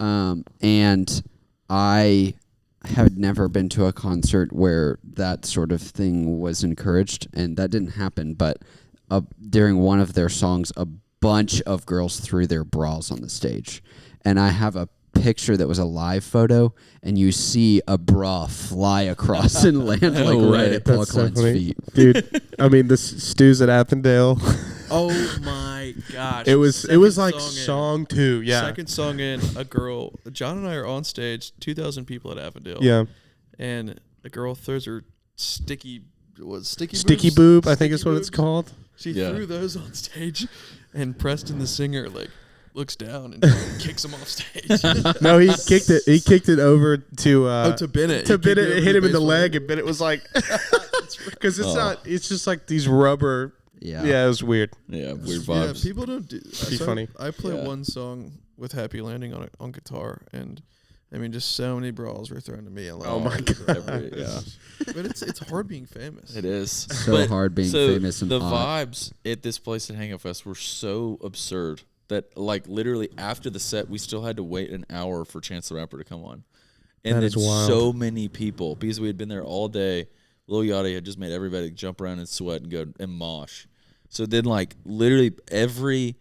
And I had never been to a concert where that sort of thing was encouraged, and that didn't happen. But during one of their songs, a bunch of girls threw their bras on the stage. And I have a picture that was a live photo, and you see a bra fly across and land right at Paul Klein's feet. Dude, I mean, the stews at Appendale. Oh my gosh! It was like song 2. Yeah, second song in, a girl. John and I are on stage. 2,000 people at Avondale. Yeah, and a girl throws her sticky boob. I think is what it's called. She threw those on stage, and Preston the singer looks down and kicks him off stage. No, he kicked it. He kicked it over to Bennett. To Bennett, it hit him in the leg, and Bennett was like, because it's not. It's just like these rubber. Yeah, it was weird. Yeah, weird vibes. Yeah, people don't do. Be funny. I play one song with Happy Landing on guitar, and I mean, just so many brawls were thrown to me. Oh my god! But it's hard being famous. It is so hard being famous. And the vibes at this place at Hangout Fest were so absurd that like literally after the set, we still had to wait an hour for Chance the Rapper to come on, and then so many people because we had been there all day. Lil Yachty had just made everybody jump around and sweat and go and mosh. So then, like, literally every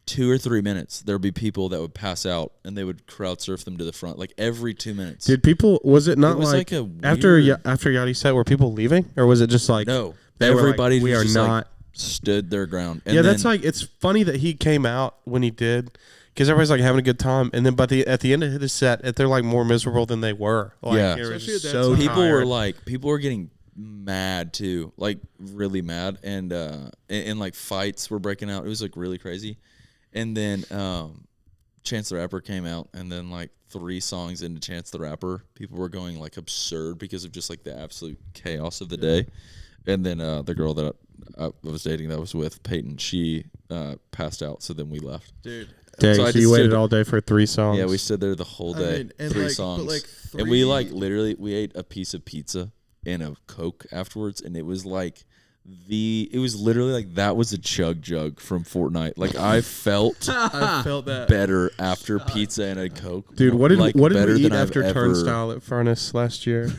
2 or 3 minutes, there would be people that would pass out, and they would crowd surf them to the front, like, every 2 minutes. Did people, was it not like a after Yachty set, were people leaving? Or was it just like, no, everybody we are just not. Like, stood their ground. And yeah, that's like, it's funny that he came out when he did, because everybody's like having a good time, and then at the end of his set, they're like more miserable than they were. Like, yeah. So people were getting mad too, like really mad, and like fights were breaking out. It was like really crazy. And then Chance the Rapper came out, and then like 3 songs into Chance the Rapper, people were going like absurd because of just like the absolute chaos of the day. And then the girl that I was dating that was with Peyton, she passed out, so then we left. Dude. Dang, so you waited all day for 3 songs. Yeah, we stood there the whole day. I mean, 3 songs. And we like literally we ate a piece of pizza and a Coke afterwards, and it was like it was literally like that was a chug jug from Fortnite. Like I felt that better after pizza and a Coke. Dude, what did we eat after I've Turnstile at Furnace last year?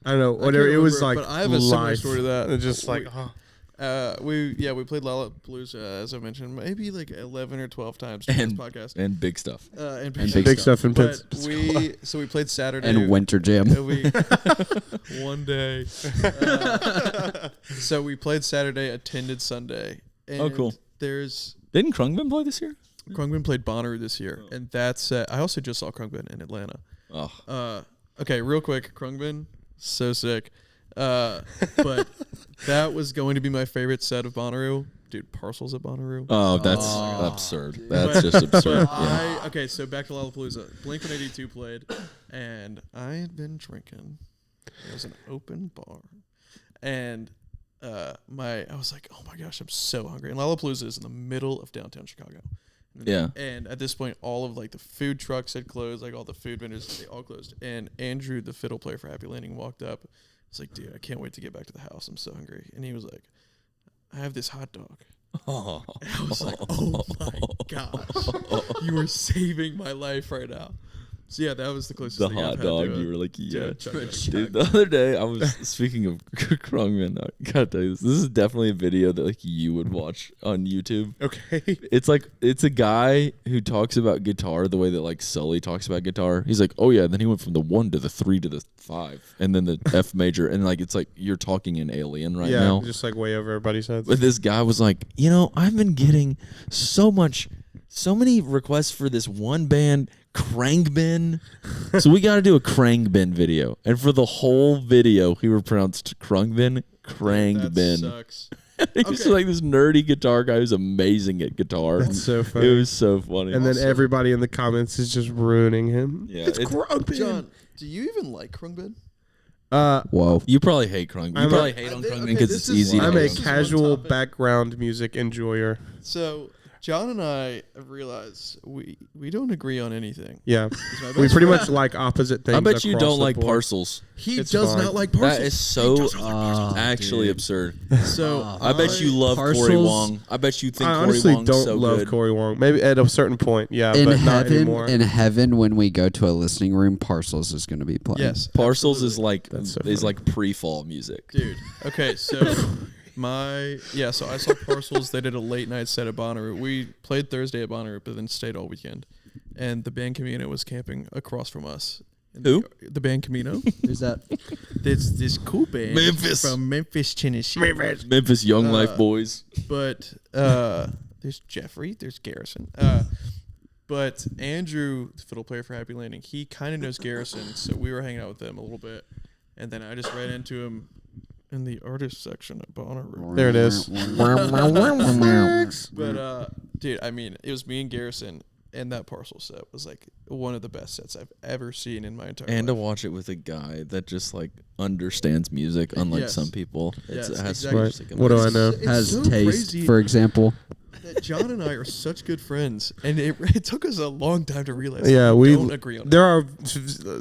I don't know. Whatever it was like. But I have a similar story to that. It's just like we played Lollapalooza, as I mentioned, maybe like 11 or 12 times during this podcast. And big stuff. And big stuff in Pittsburgh. So we played Saturday. And Winter Jam. One day. So we played Saturday, attended Sunday. Oh, cool. Didn't Krungman play this year? Krungman played Bonnaroo this year. And that's I also just saw Krungman in Atlanta. Oh. Okay, real quick. Krungman, so sick. But that was going to be my favorite set of Bonnaroo. Dude, Parcels at Bonnaroo. Oh, that's absurd. That's just absurd. Okay, so back to Lollapalooza. Blink-182 played, and I had been drinking. It was an open bar. And I was like, oh my gosh, I'm so hungry. And Lollapalooza is in the middle of downtown Chicago. Yeah. And at this point, all of like the food trucks had closed, like all the food vendors, they all closed. And Andrew, the fiddle player for Happy Landing, walked up. I was like, dude, I can't wait to get back to the house. I'm so hungry. And he was like, I have this hot dog. Oh. And I was like, oh my gosh, you are saving my life right now. So yeah, that was the closest thing hot dog. You were like, yeah. Dude, the other day I was speaking of Krungman. I gotta tell you this. This is definitely a video that like you would watch on YouTube. Okay. It's a guy who talks about guitar the way that like Sully talks about guitar. He's like, oh yeah, then he went from the 1 to the 3 to the 5, and then the F major, and like it's like you're talking in Alien right now. Yeah, just like way over everybody's heads. But this guy was like, I've been getting so many requests for this one band, Krangben. So we got to do a Krangben video. And for the whole video, he pronounced Krungben, Krangben. That sucks. He's like this nerdy guitar guy who's amazing at guitar. That's so funny. It was so funny. And then everybody in the comments is just ruining him. Yeah, it's Krungbin. John, do you even like Krungbin? Whoa. You probably hate Krungbin. You probably hate on Krungbin because it's easy. I'm a to casual background music enjoyer. So John and I have realized we don't agree on anything. Yeah, we pretty much like opposite things. I bet you don't like board. parcels. He It's does fine. not like parcels. That is so actually absurd. So I bet you love Corey Parcels- Wong. I bet you think I Corey honestly Wong's don't so love good. Corey Wong. Maybe at a certain point, yeah, In but not heaven, anymore. when we go to a listening room, Parcels is going to be playing. yes, Parcels absolutely. is like That's so funny. pre-fall music. Dude. Okay, so so I saw Parcels. They did a late night set at Bonnaroo. We played Thursday at Bonnaroo, but then stayed all weekend. And the band Camino was camping across from us. Who? The band Camino. Who's that? It's this cool band Memphis. from Memphis, Tennessee. Memphis Young Life Boys. But there's Jeffrey, there's Garrison. But Andrew, the fiddle player for Happy Landing, he kind of knows Garrison, so we were hanging out with them a little bit. And then I just ran into him in the artist section at Bonnaroo. There it is. But dude, I mean, it was me and Garrison, and that Parcel set was like one of the best sets I've ever seen in my entire And to life. watch it with a guy that just like understands music, unlike Yes. some people. Yes, it has exactly. just, like, What do I amazing- know? It's Has so taste, crazy for example. that John and I are such good friends, and it took us a long time to realize Yeah, that we don't agree on. There are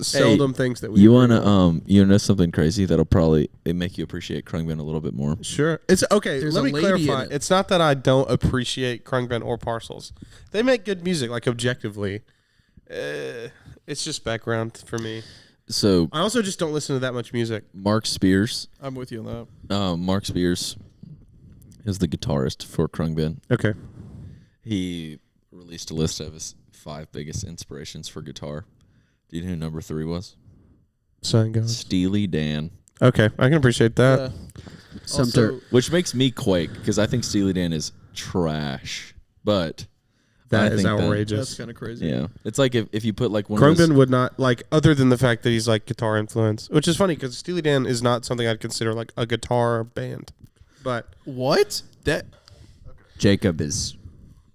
seldom things that we. You agree wanna on. you know something crazy that'll probably make you appreciate Krungbin a little bit more. Sure. It's okay. There's let a me lady in clarify. it. It's not that I don't appreciate Krungbin or Parcels. They make good music, like objectively. It's just background for me. So I also just don't listen to that much music. Mark Spears, I'm with you on that. Mark Spears is the guitarist for Krungbin. Okay. He released a list of his 5 biggest inspirations for guitar. Do you know who number 3 was? Sign goes. Steely Dan. Okay, I can appreciate that. Sumter. Also, Which makes me quake because I think Steely Dan is trash. But That I is think outrageous. that's kind of crazy. Yeah. It's like if you put like one of Krungbin those, would not like, other than the fact that he's like guitar influence, which is funny because Steely Dan is not something I'd consider like a guitar band. But What? That Jacob is.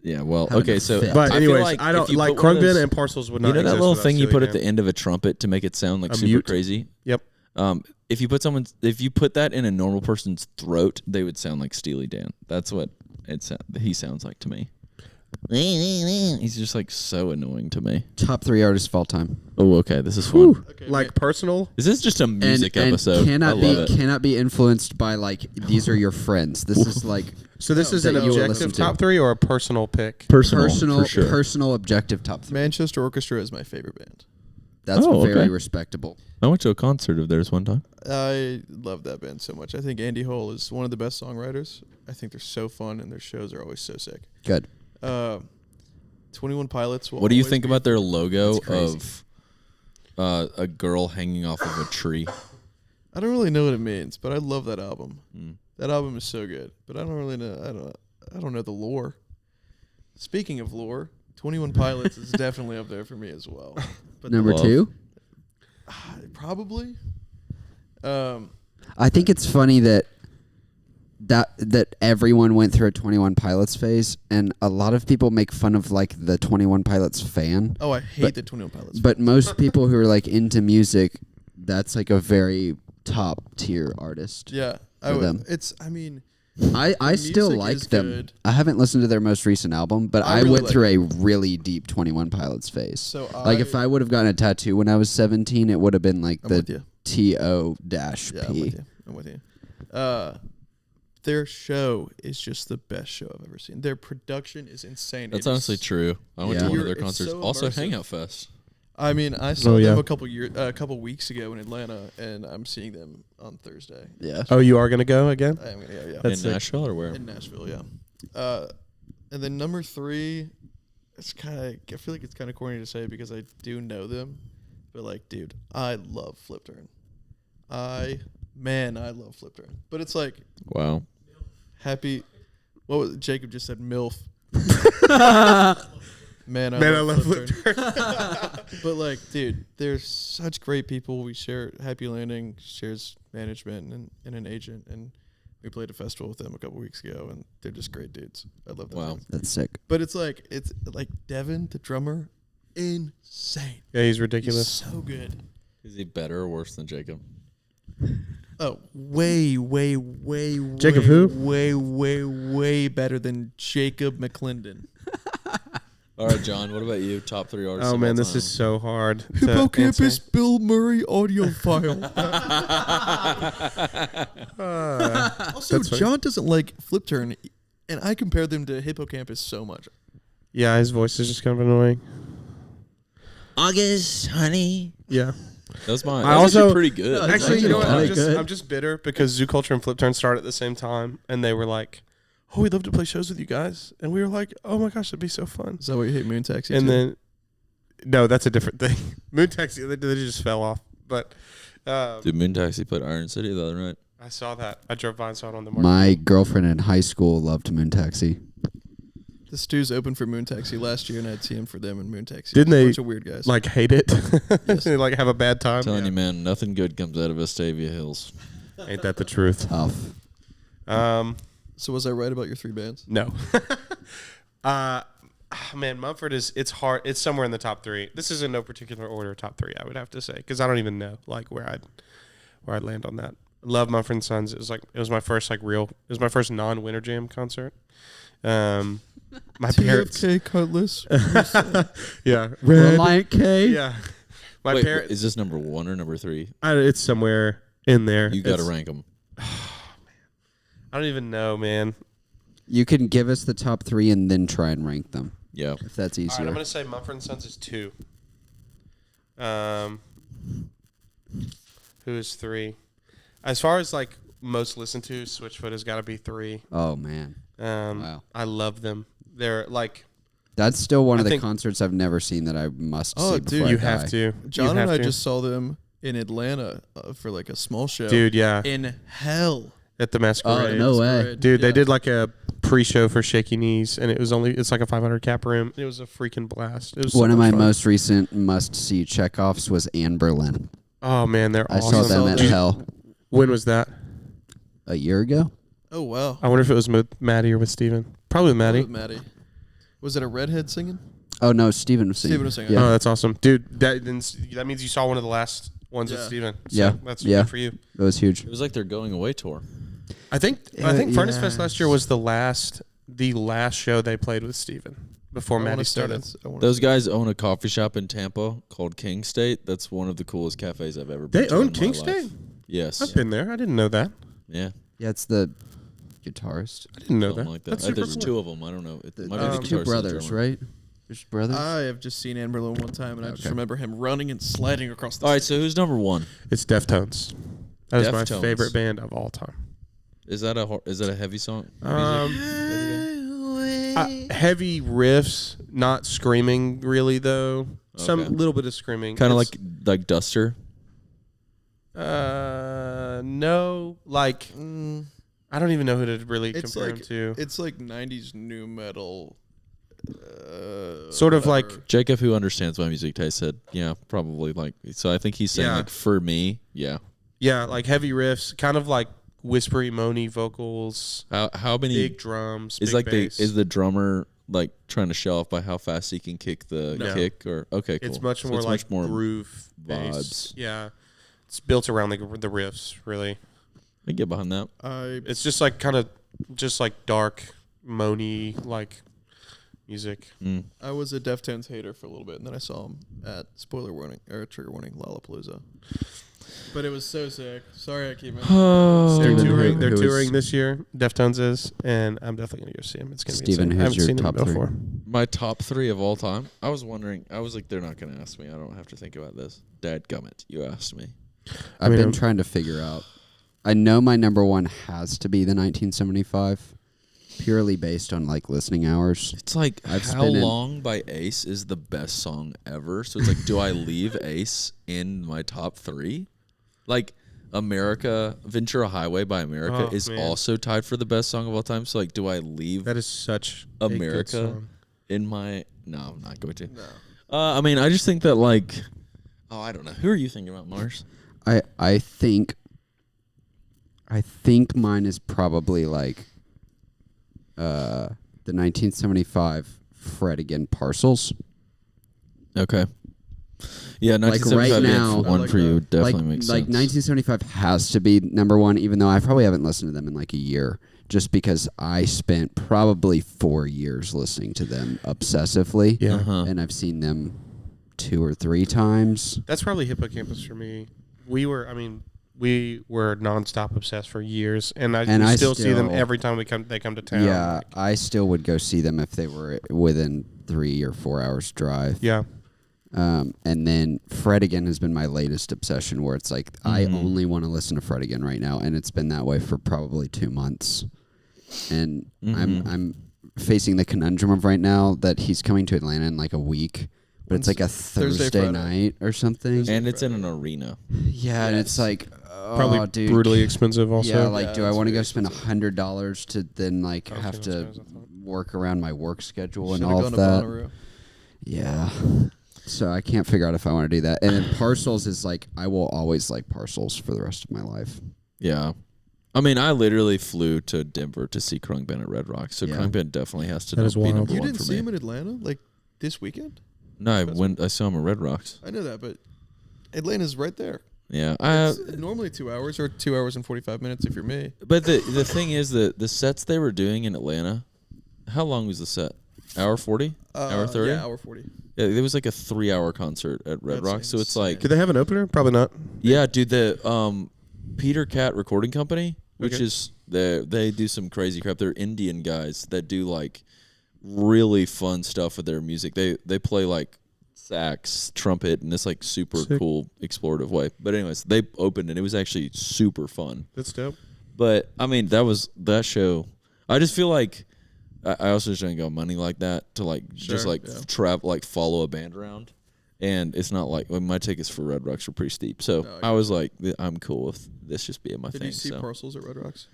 yeah, well, having okay, a so fit. but I feel anyways, like I if don't you like put one of Krungbin those- and Parcels would not. You know that exist little without thing you Steely put at Dan. the end of a trumpet to make it sound like A super mute? crazy? Yep. If you put that in a normal person's throat, they would sound like Steely Dan. That's what he sounds like to me. He's just like so annoying to me. Top 3 artists of all time. Oh, okay, this is fun. okay, Like personal. Is this just a music episode? Cannot I love it. cannot be influenced by like these are your friends. This is like So this is that an you would listen objective to. top 3 or a personal pick? Personal, personal for sure. personal objective top 3. Manchester Orchestra is my favorite band. That's Oh, very okay. respectable. I went to a concert of theirs one time. I love that band so much. I think Andy Hull is one of the best songwriters. I think they're so fun, and their shows are always so sick. Good. 21 Pilots. Will What do you always think be- about their logo That's crazy. of a girl hanging off of a tree? I don't really know what it means, but I love that album. Mm. That album is so good, but I don't really know. I don't know the lore. Speaking of lore, 21 Pilots is definitely up there for me as well. But Number Love. 2. probably. I think it's funny that everyone went through a 21 Pilots phase, and a lot of people make fun of like the 21 Pilots fan. Oh, I hate But- the 21 Pilots. But most people who are like into music, that's like a very top tier artist. yeah, I for would. them. It's. I mean, I still music like is them. good. I haven't listened to their most recent album, but I I, really went like through a really deep 21 Pilots phase. so Like if I would have gotten a tattoo when I was 17, it would have been like I'm with the you. TO-P. Yeah, I'm with you. I'm with you. Their show is just the best show I've ever seen. Their production is insane. That's It is- honestly true. I went to Yeah. one of their It's concerts. so Also, immersive. Hangout Fest. I mean, I saw Oh, them yeah. a couple weeks ago in Atlanta, and I'm seeing them on Thursday. Yeah. Oh, you are gonna go again? I am gonna, yeah, That's in sick. Nashville or where? in Nashville, yeah. And then number 3, it's kind of. I feel like it's kind of corny to say because I do know them, but like, dude, I love Flip Turn. I love Flip Turn. But it's like Wow. happy. What was Jacob just said? MILF. Man, I love Flip Turn. But like, dude, they're such great people. We share Happy Landing shares management and an agent, and We played a festival with them a couple weeks ago, and they're just great dudes. I love them. Wow. That's sick. But it's like Devin, the drummer, insane. Yeah, he's ridiculous. He's so good. Is he better or worse than Jacob? Oh, way Jacob who? way better than Jacob McClendon. All right, John. What about you? Top 3 artists. Oh of man, all this time. is so hard. to Hippocampus answer. Bill Murray audio file. Also, That's funny. John doesn't like Flip Turn, and I compare them to Hippocampus so much. Yeah, his voice is just kind of annoying. August, honey. Yeah. That's mine. I That's also- actually pretty good. No, Actually, you know what? Really I'm just bitter because Zoo Culture and Flip Turn started at the same time, and they were like, "Oh, we'd love to play shows with you guys," and we were like, "Oh my gosh, that'd be so fun." Is that what you hate Moon Taxi? And too? then, no, that's a different thing. Moon Taxi, they just fell off. But Dude, Moon Taxi played Iron City the other night. I saw that. I drove by and saw it on the market. My girlfriend in high school loved Moon Taxi. the Stews opened for Moon Taxi last year, and I'd see him for them in Moon Taxi. Didn't A they, bunch of weird guys. like hate it? Yes. They like have a bad time. I'm telling you, man, nothing good comes out of Vestavia Hills. Ain't that the truth? Tough. So was I right about your 3 bands? No. Man, Mumford it's hard. It's somewhere in the top 3. This is in no particular order, top 3, I would have to say, because I don't even know like where I'd land on that. Love Mumford and Sons. It was my first non-Winter Jam concert. My parents. TFK Cutlass. Yeah. Reliant K. Yeah. My Wait, parents. is this number 1 or number 3? It's somewhere in there. You got to It's- rank them. I don't even know, man. You can give us the top 3 and then try and rank them, Yeah. if that's All easier. right, I'm gonna say Mumford and Sons is 2. Who is 3? As far as like most listened to, Switchfoot has got to be 3. Oh man, Wow. I love them. They're like that's still one I of the think- concerts I've never seen that I must Oh, see dude, before I you die. have to. John You and have I to. just saw them in Atlanta for like a small show. Dude, yeah, In hell. at the Masquerade. no way. Masquerade. Dude, they Yeah. did like a pre-show for Shaky Knees, and it's like a 500 cap room. It was a freaking blast. It was so One of much my fun. most recent must-see checkoffs was Anne Berlin. Oh man, they're I awesome. saw them at Dude. Hell When was that? a year ago. Oh, wow. I wonder if it was with Maddie or with Steven. Probably with Maddie. With Maddie. Was it a redhead singing? Oh no, Steven was singing. Steven was singing. Yeah. Oh, that's awesome, dude. That means you saw one of the last ones with Yeah. Steven. So Yeah. that's Yeah. good for you. It was huge. It was like their going away tour. I think Furnace yeah. Fest last year was the last show they played with Steven before I Maddie wanna say started. that's- I wanna Those say- guys own a coffee shop in Tampa called King State. That's one of the coolest cafes I've ever been They to own in my King life. State? Yes. I've been there. I didn't know that. Yeah. Yeah, it's the guitarist. I didn't know Something that. like that. That's super There's cool. 2 of them. I don't know. It The, might be the Um, guitarist two and the brothers, drummer. right? There's brothers. I have just seen Anne Berlin one time, and I just Okay. remember him running and sliding across the All right, stage. so who's number 1? It's Deftones. That is my Deftones. favorite band of all time. Is that a heavy song? Heavy riffs, not screaming really though. Some Okay. little bit of screaming. Kind of It's- like Duster. no, like I don't even know who to really It's compare like him to. it's like 90s new metal. Sort of like whatever. Jacob, who understands my music taste, said, yeah, probably like. So I think he's saying Yeah. like for me, yeah. yeah, like heavy riffs, kind of like whispery, moany vocals, How many big drums, is big like bass. is the drummer like trying to show off by how fast he can kick the No. kick or okay, cool. It's much So more like much more groove vibes. bass. Yeah, it's built around the riffs. Really, I get behind that. it's just like kind of just like dark, moany like music. I was a Deftones hater for a little bit, and then I saw him at trigger warning Lollapalooza. But it was so sick. Sorry, I keep. They're Steven, touring. They're who is- touring this year. Deftones is, and I'm definitely gonna go see them. It's gonna Steven, be insane. who's I haven't your seen them top three? before. My top 3 of all time. I was wondering. I was like, they're not going to ask me. I don't have to think about this. Dadgummit, you asked me. I've mean, been trying to figure out. I know my number 1 has to be the 1975, purely based on like listening hours. It's like I've How spent it- Long by Ace is the best song ever. So it's like, do I leave Ace in my top 3? Like Ventura Highway by America Oh, is man. also tied for the best song of all time. So like, do I leave That is such a good America song. in my? No, I'm not going to. No. I mean, I just think that like, I don't know. Who are you thinking about, Mars? I think I think mine is probably like the 1975 Fred Again Parcels. Okay. Yeah, Like 1975 right being now, one like for you that. definitely like makes sense. 1975 has to be number one, even though I probably haven't listened to them in like a year, just because I spent probably 4 years listening to them obsessively. Yeah. And I've seen them 2 or 3 times. That's probably Hippocampus for me. We were nonstop obsessed for years, and I still see them every time they come to town. Yeah, like, I still would go see them if they were within 3 or 4 hours drive. yeah. And then Fred Again has been my latest obsession, where it's like I only want to listen to Fred Again right now, and it's been that way for probably 2 months. And I'm facing the conundrum of right now that he's coming to Atlanta in like a week, but it's like a Thursday night or something, and it's in an arena. Yeah, and it's like Probably dude, brutally expensive also. Yeah, like do I it's want to go very spend $100 to then like Okay, have that's to what I thought. work around my work schedule and Should've all gone of to that? Bonnaroo. Yeah. So I can't figure out if I want to do that. And then Parcels is like, I will always like Parcels for the rest of my life. Yeah. I mean, I literally flew to Denver to see Krung Ben at Red Rocks, so Yeah. Krung Ben definitely has to That is be wild. number You one didn't for see me. him in Atlanta like this weekend? No, I saw him at Red Rocks. I know that, but Atlanta's right there. Yeah, It's normally 2 hours or 2 hours and 45 minutes if you're me. but the thing is that the sets they were doing in Atlanta, how long was the set? Hour 40? Hour 30? Yeah, hour 40. Yeah, it was like a 3-hour concert at Red That's Rocks, so it's like, Did they have an opener? Probably not. yeah, dude, the Peter Cat Recording Company, which Okay. is they do some crazy crap. They're Indian guys that do like really fun stuff with their music. They play like sax, trumpet, in this like super Sick. cool explorative way. But anyways, they opened and it was actually super fun. That's dope. But I mean, that show. I just feel like I also just don't got money like that to like just Sure, like yeah. travel, like follow a band around. And it's not like my tickets for Red Rocks were pretty steep, so No, I I got was like, I'm cool with this just being my Did thing. you see so. Parcels at Red Rocks?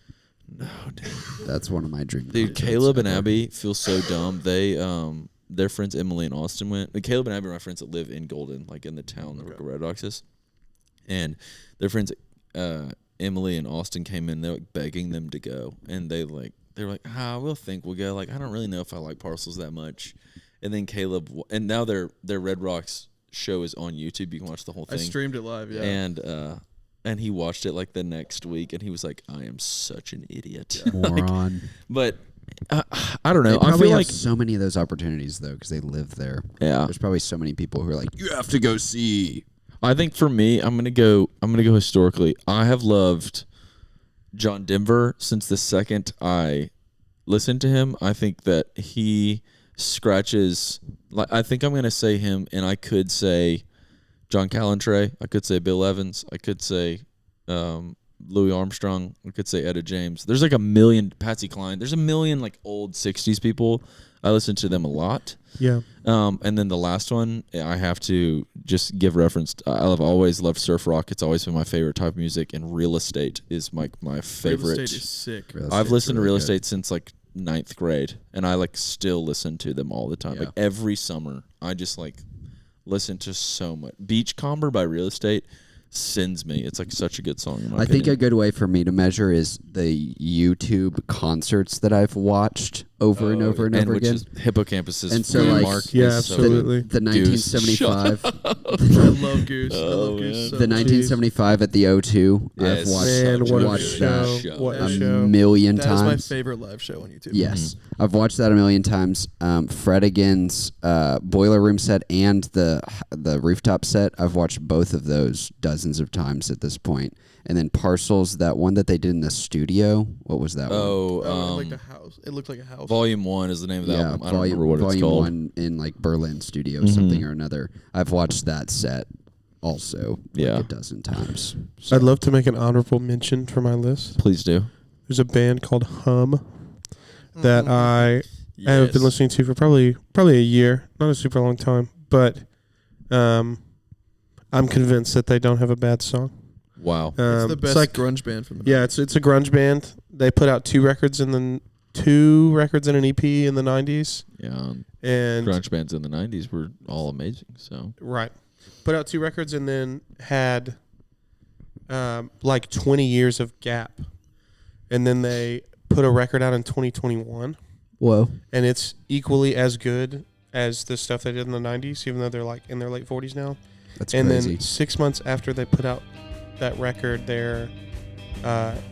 No, dude. That's one of my dream Dude, concerts Caleb and ever. Abby feel so dumb. They their friends Emily and Austin went. Like, Caleb and Abby are my friends that live in Golden, like in the town that Red Rocks is. And their friends Emily and Austin came in. They're like begging them to go, and they were like, we'll think we'll go. Like, I don't really know if I like Parcels that much. And then Caleb, and now their Red Rocks show is on YouTube. You can watch the whole I thing. streamed it live, yeah. And he watched it like the next week, and he was like, I am such an idiot. Moron. But I don't know. They I probably feel have like so many of those opportunities though, because they live there. yeah. There's probably so many people who are like, you have to go see. I think for me, I'm gonna go historically. I have loved John Denver since the second I listened to him. I think that he scratches. Like, I think I'm gonna say him, and I could say John Callantrey. I could say Bill Evans. I could say Louis Armstrong. I could say Etta James. There's like a million Patsy Cline. There's a million like old '60s people. I listen to them a lot. Yeah. And then the last one, I have to just give reference. I've always loved surf rock. It's always been my favorite type of music, and Real Estate is my favorite. Real Estate is sick. I've listened to Real Estate since like 9th grade, and I like still listen to them all the time. Yeah. Like every summer, I just like listen to so much. Beachcomber by Real Estate sends me. It's like such a good song in my I think a opinion. good way for me to measure is the YouTube concerts that I've watched over and over and over which again. is Hippocampus's And so, like, mark. yeah, is so absolutely. The Goose, 1975, I love Goose. I love man. Goose. So the much. 1975 at the O2. Yes. I've watched, Man, what a watched show. that What That a is- a show. million That is my times. favorite live show on YouTube. Yes, I've watched that a million times. Fred Again's Boiler Room set and the rooftop set. I've watched both of those dozens of times at this point. And then Parcels, that one that they did in the studio. What was that one? Oh, like the house. It looked like a house. Volume 1 is the name of the Yeah, album. I don't remember what it's volume called. 1 in like Berlin studio, something or another. I've watched that set also Yeah. like a dozen times. So, I'd love to make an honorable mention for my list. Please do. There's a band called Hum that I have been Yes. listening to for probably a year, not a super long time, but I'm convinced that they don't have a bad song. Wow. It's the best like, grunge band from the yeah, it's a grunge band. They put out two records and an EP in the 90s, Yeah. and Grunge bands in the 90s were all amazing. So right, put out two records and then had like 20 years of gap and then they put a record out in 2021. Whoa. And it's equally as good as the stuff they did in the 90s, even though they're like in their late 40s now. That's and crazy. then 6 months after they put out that record, their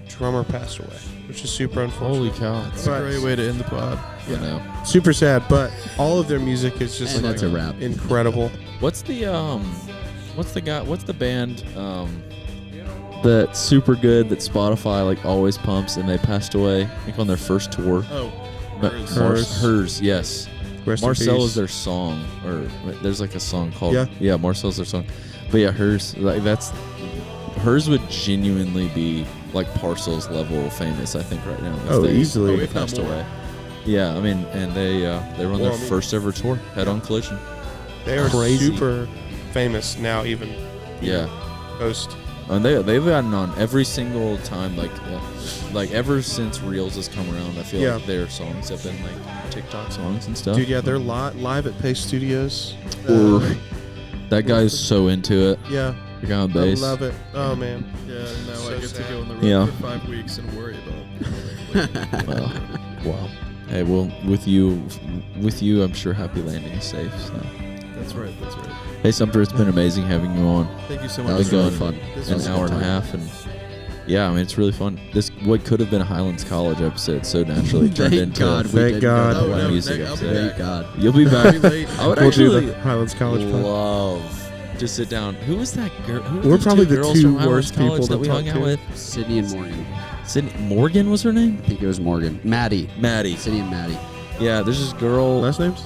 drummer passed away, which is super unfortunate. Holy cow! That's a great way to end the pod. You know. Super sad, but all of their music is just And like that's a wrap. incredible. What's the band that's super good that Spotify like always pumps and they passed away, I think on their first tour. Oh, Hers, yes. Rest in Marcel peace. is their song, or there's like a song called Yeah. Marcel's their song. But yeah, hers would genuinely be like Parcel's level famous, I think, right now. Oh, easily. They if not passed more. away. Yeah, I mean, and they were on their first ever tour, Head On Collision. They are Crazy. super famous now, even Yeah. post. And they've gotten on every single time, like ever since Reels has come around. I feel like their songs have been like TikTok songs and stuff. Dude, yeah, they're live at Pace Studios. That guy's so into it. Yeah, The guy on I bass. love it. Oh man. Yeah, and now So I get sad. to go on the road Yeah. for 5 weeks and worry about. Wow. Hey, well, with you, I'm sure Happy Landing is safe. So. That's right. Hey, Sumter, it's been amazing having you on. Thank you so That much. was Been really going fun. This an was a hour good and a time. half, and yeah, I mean, it's really fun. This what could have been a Highlands College episode so naturally turned Thank into God a we Thank didn't God. go Oh, that way. no, music I'll be episode. Thank back. God. You'll be back. I'll be late. I would We'll do actually the Highlands College pod. love to sit down. Who was that girl? Who were We're those probably the girls two from Highlands worst people College to that we talk hung out to. with. Sydney and Morgan. Sydney Morgan was her name. I think it was Morgan. Maddie. Maddie. Sydney and Maddie. Yeah, there's this girl. Last names?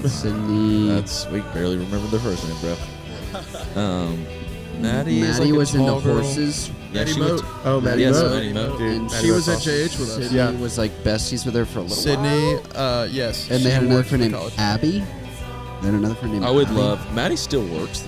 Sydney. We barely remember the first name, bro. Maddie. is Maddie like a was into tall girl. horses. Yeah, Maddie she went Moat. to- Oh, Maddie Yes, Moat. Maddie Moat. Dude, And Maddie She was at Moat's awesome. JH with us. Sydney Yeah. was like besties with her for a little Sydney, while. yes. And she they had another worked friend for named college. Abby. They had another friend named I would Abby. love. Maddie still works.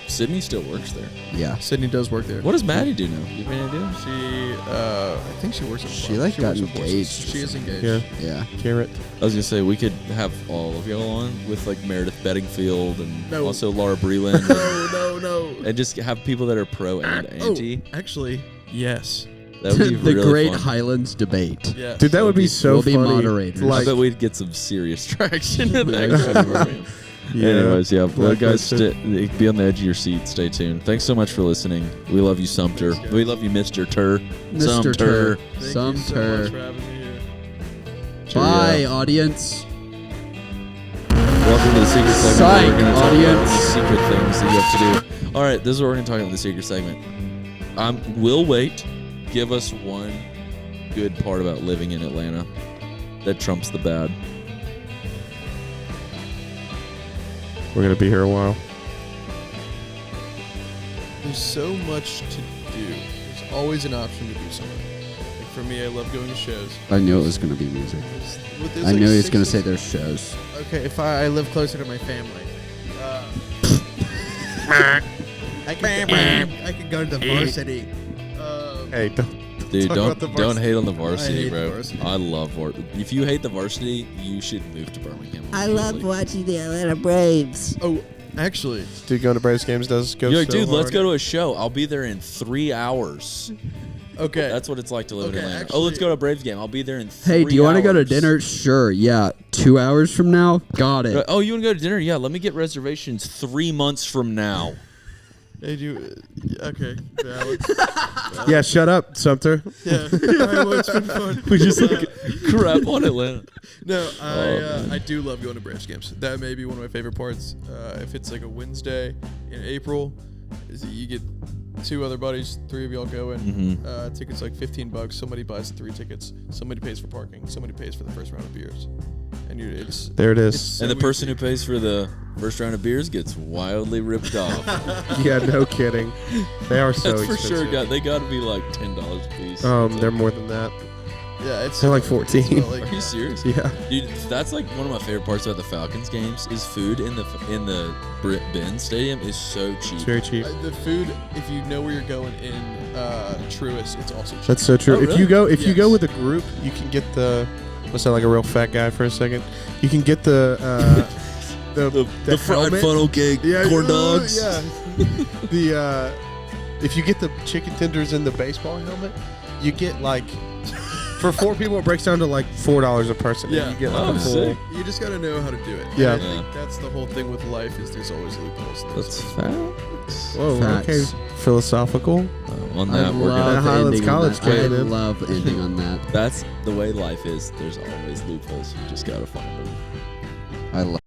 Sydney still works there. Yeah. Sydney does work there. What does Maddie do now? You have any idea? She, I think she works at She, farm. like, got works with horses. engaged or She is something. engaged. Yeah, Yeah. Carrot. I was gonna say we could have all of y'all on with like Meredith Bedingfield and No. also Laura Breland, No. and just have people that are pro and anti. Oh, actually, yes. That would be the really Great fun. Highlands debate. Yeah. Dude, that would be so we'll be funny. moderators. I Like, bet we'd get some serious traction with that. yeah. Anyways, yeah, well, guys, Blacklisted. be on the edge of your seat. Stay tuned. Thanks so much for listening. We love you, Sumter. We love you, Mr. Tur. Mr. Sumter. Tur. Thank you so Sumter. much for having me here. Bye, audience. Welcome to the secret segment. Psych, We're going to talk about audience. the secret things that you have to do. All right, this is what we're going to talk about in the secret segment. We'll wait. Give us one good part about living in Atlanta that trumps the bad. We're going to be here a while. There's so much to do. There's always an option to do something. Like for me, I love going to shows. I knew it was going to be music. There's I like knew he was going to 6 say there's shows. Okay, if I live closer to my family. I could go to the varsity. Hey, don't. Dude, Talk about the don't hate on the I varsity, hate bro. the varsity. I love varsity. If you hate the varsity, you should move to Birmingham. I love immediately. watching the Atlanta Braves. Oh, actually, Dude, going to Braves games does go You're like, so dude, let's hard. go to a show. I'll be there in 3 hours. okay. That's what it's like to live in Okay, Atlanta. actually- oh, let's go to a Braves game. I'll be there in 3 Hey, do you want to go to hours. dinner? Sure. Yeah. 2 hours from now? Got it. Oh, you want to go to dinner? Yeah, let me get reservations 3 months from now. Hey, okay. Valid. Yeah, shut up, Sumter. Yeah. All right, well, it's been fun. We just like crap on Atlanta. No, man. I do love going to Braves games. That may be one of my favorite parts. If it's like a Wednesday in April, is that you get 2 other buddies, 3 of y'all go in. Tickets like $15. Somebody buys 3 tickets. Somebody pays for parking. Somebody pays for the first round of beers. And it's There it is. so And the person easy. who pays for the first round of beers gets wildly ripped off. Yeah, no kidding. They are so That's for expensive. sure. They got to be like $10 a piece. They're more than that. Yeah, it's They're like 14. it's about, Are you serious? Yeah. Dude, that's like one of my favorite parts about the Falcons games is food in the Ben Stadium is so cheap. It's very cheap. The food, if you know where you're going in Truist, it's also cheap. That's so true. Oh, If really? you go Yes. with a group, you can get the. Let's sound like a real fat guy for a second. You can get the The fried helmet. funnel cake, corn dogs. Yeah. If you get the chicken tenders in the baseball helmet, you get like For 4 people, it breaks down to like $4 a person. Yeah. You get like Oh, a full. sick. You just gotta know how to do it. Yeah. And I think that's the whole thing with life is there's always loopholes. That's facts. Whoa, Facts. okay. Philosophical. On I that, we're gonna. That Highlands ending on College that. I kid, man. love ending on that. That's the way life is. There's always loopholes. You just gotta find them. I love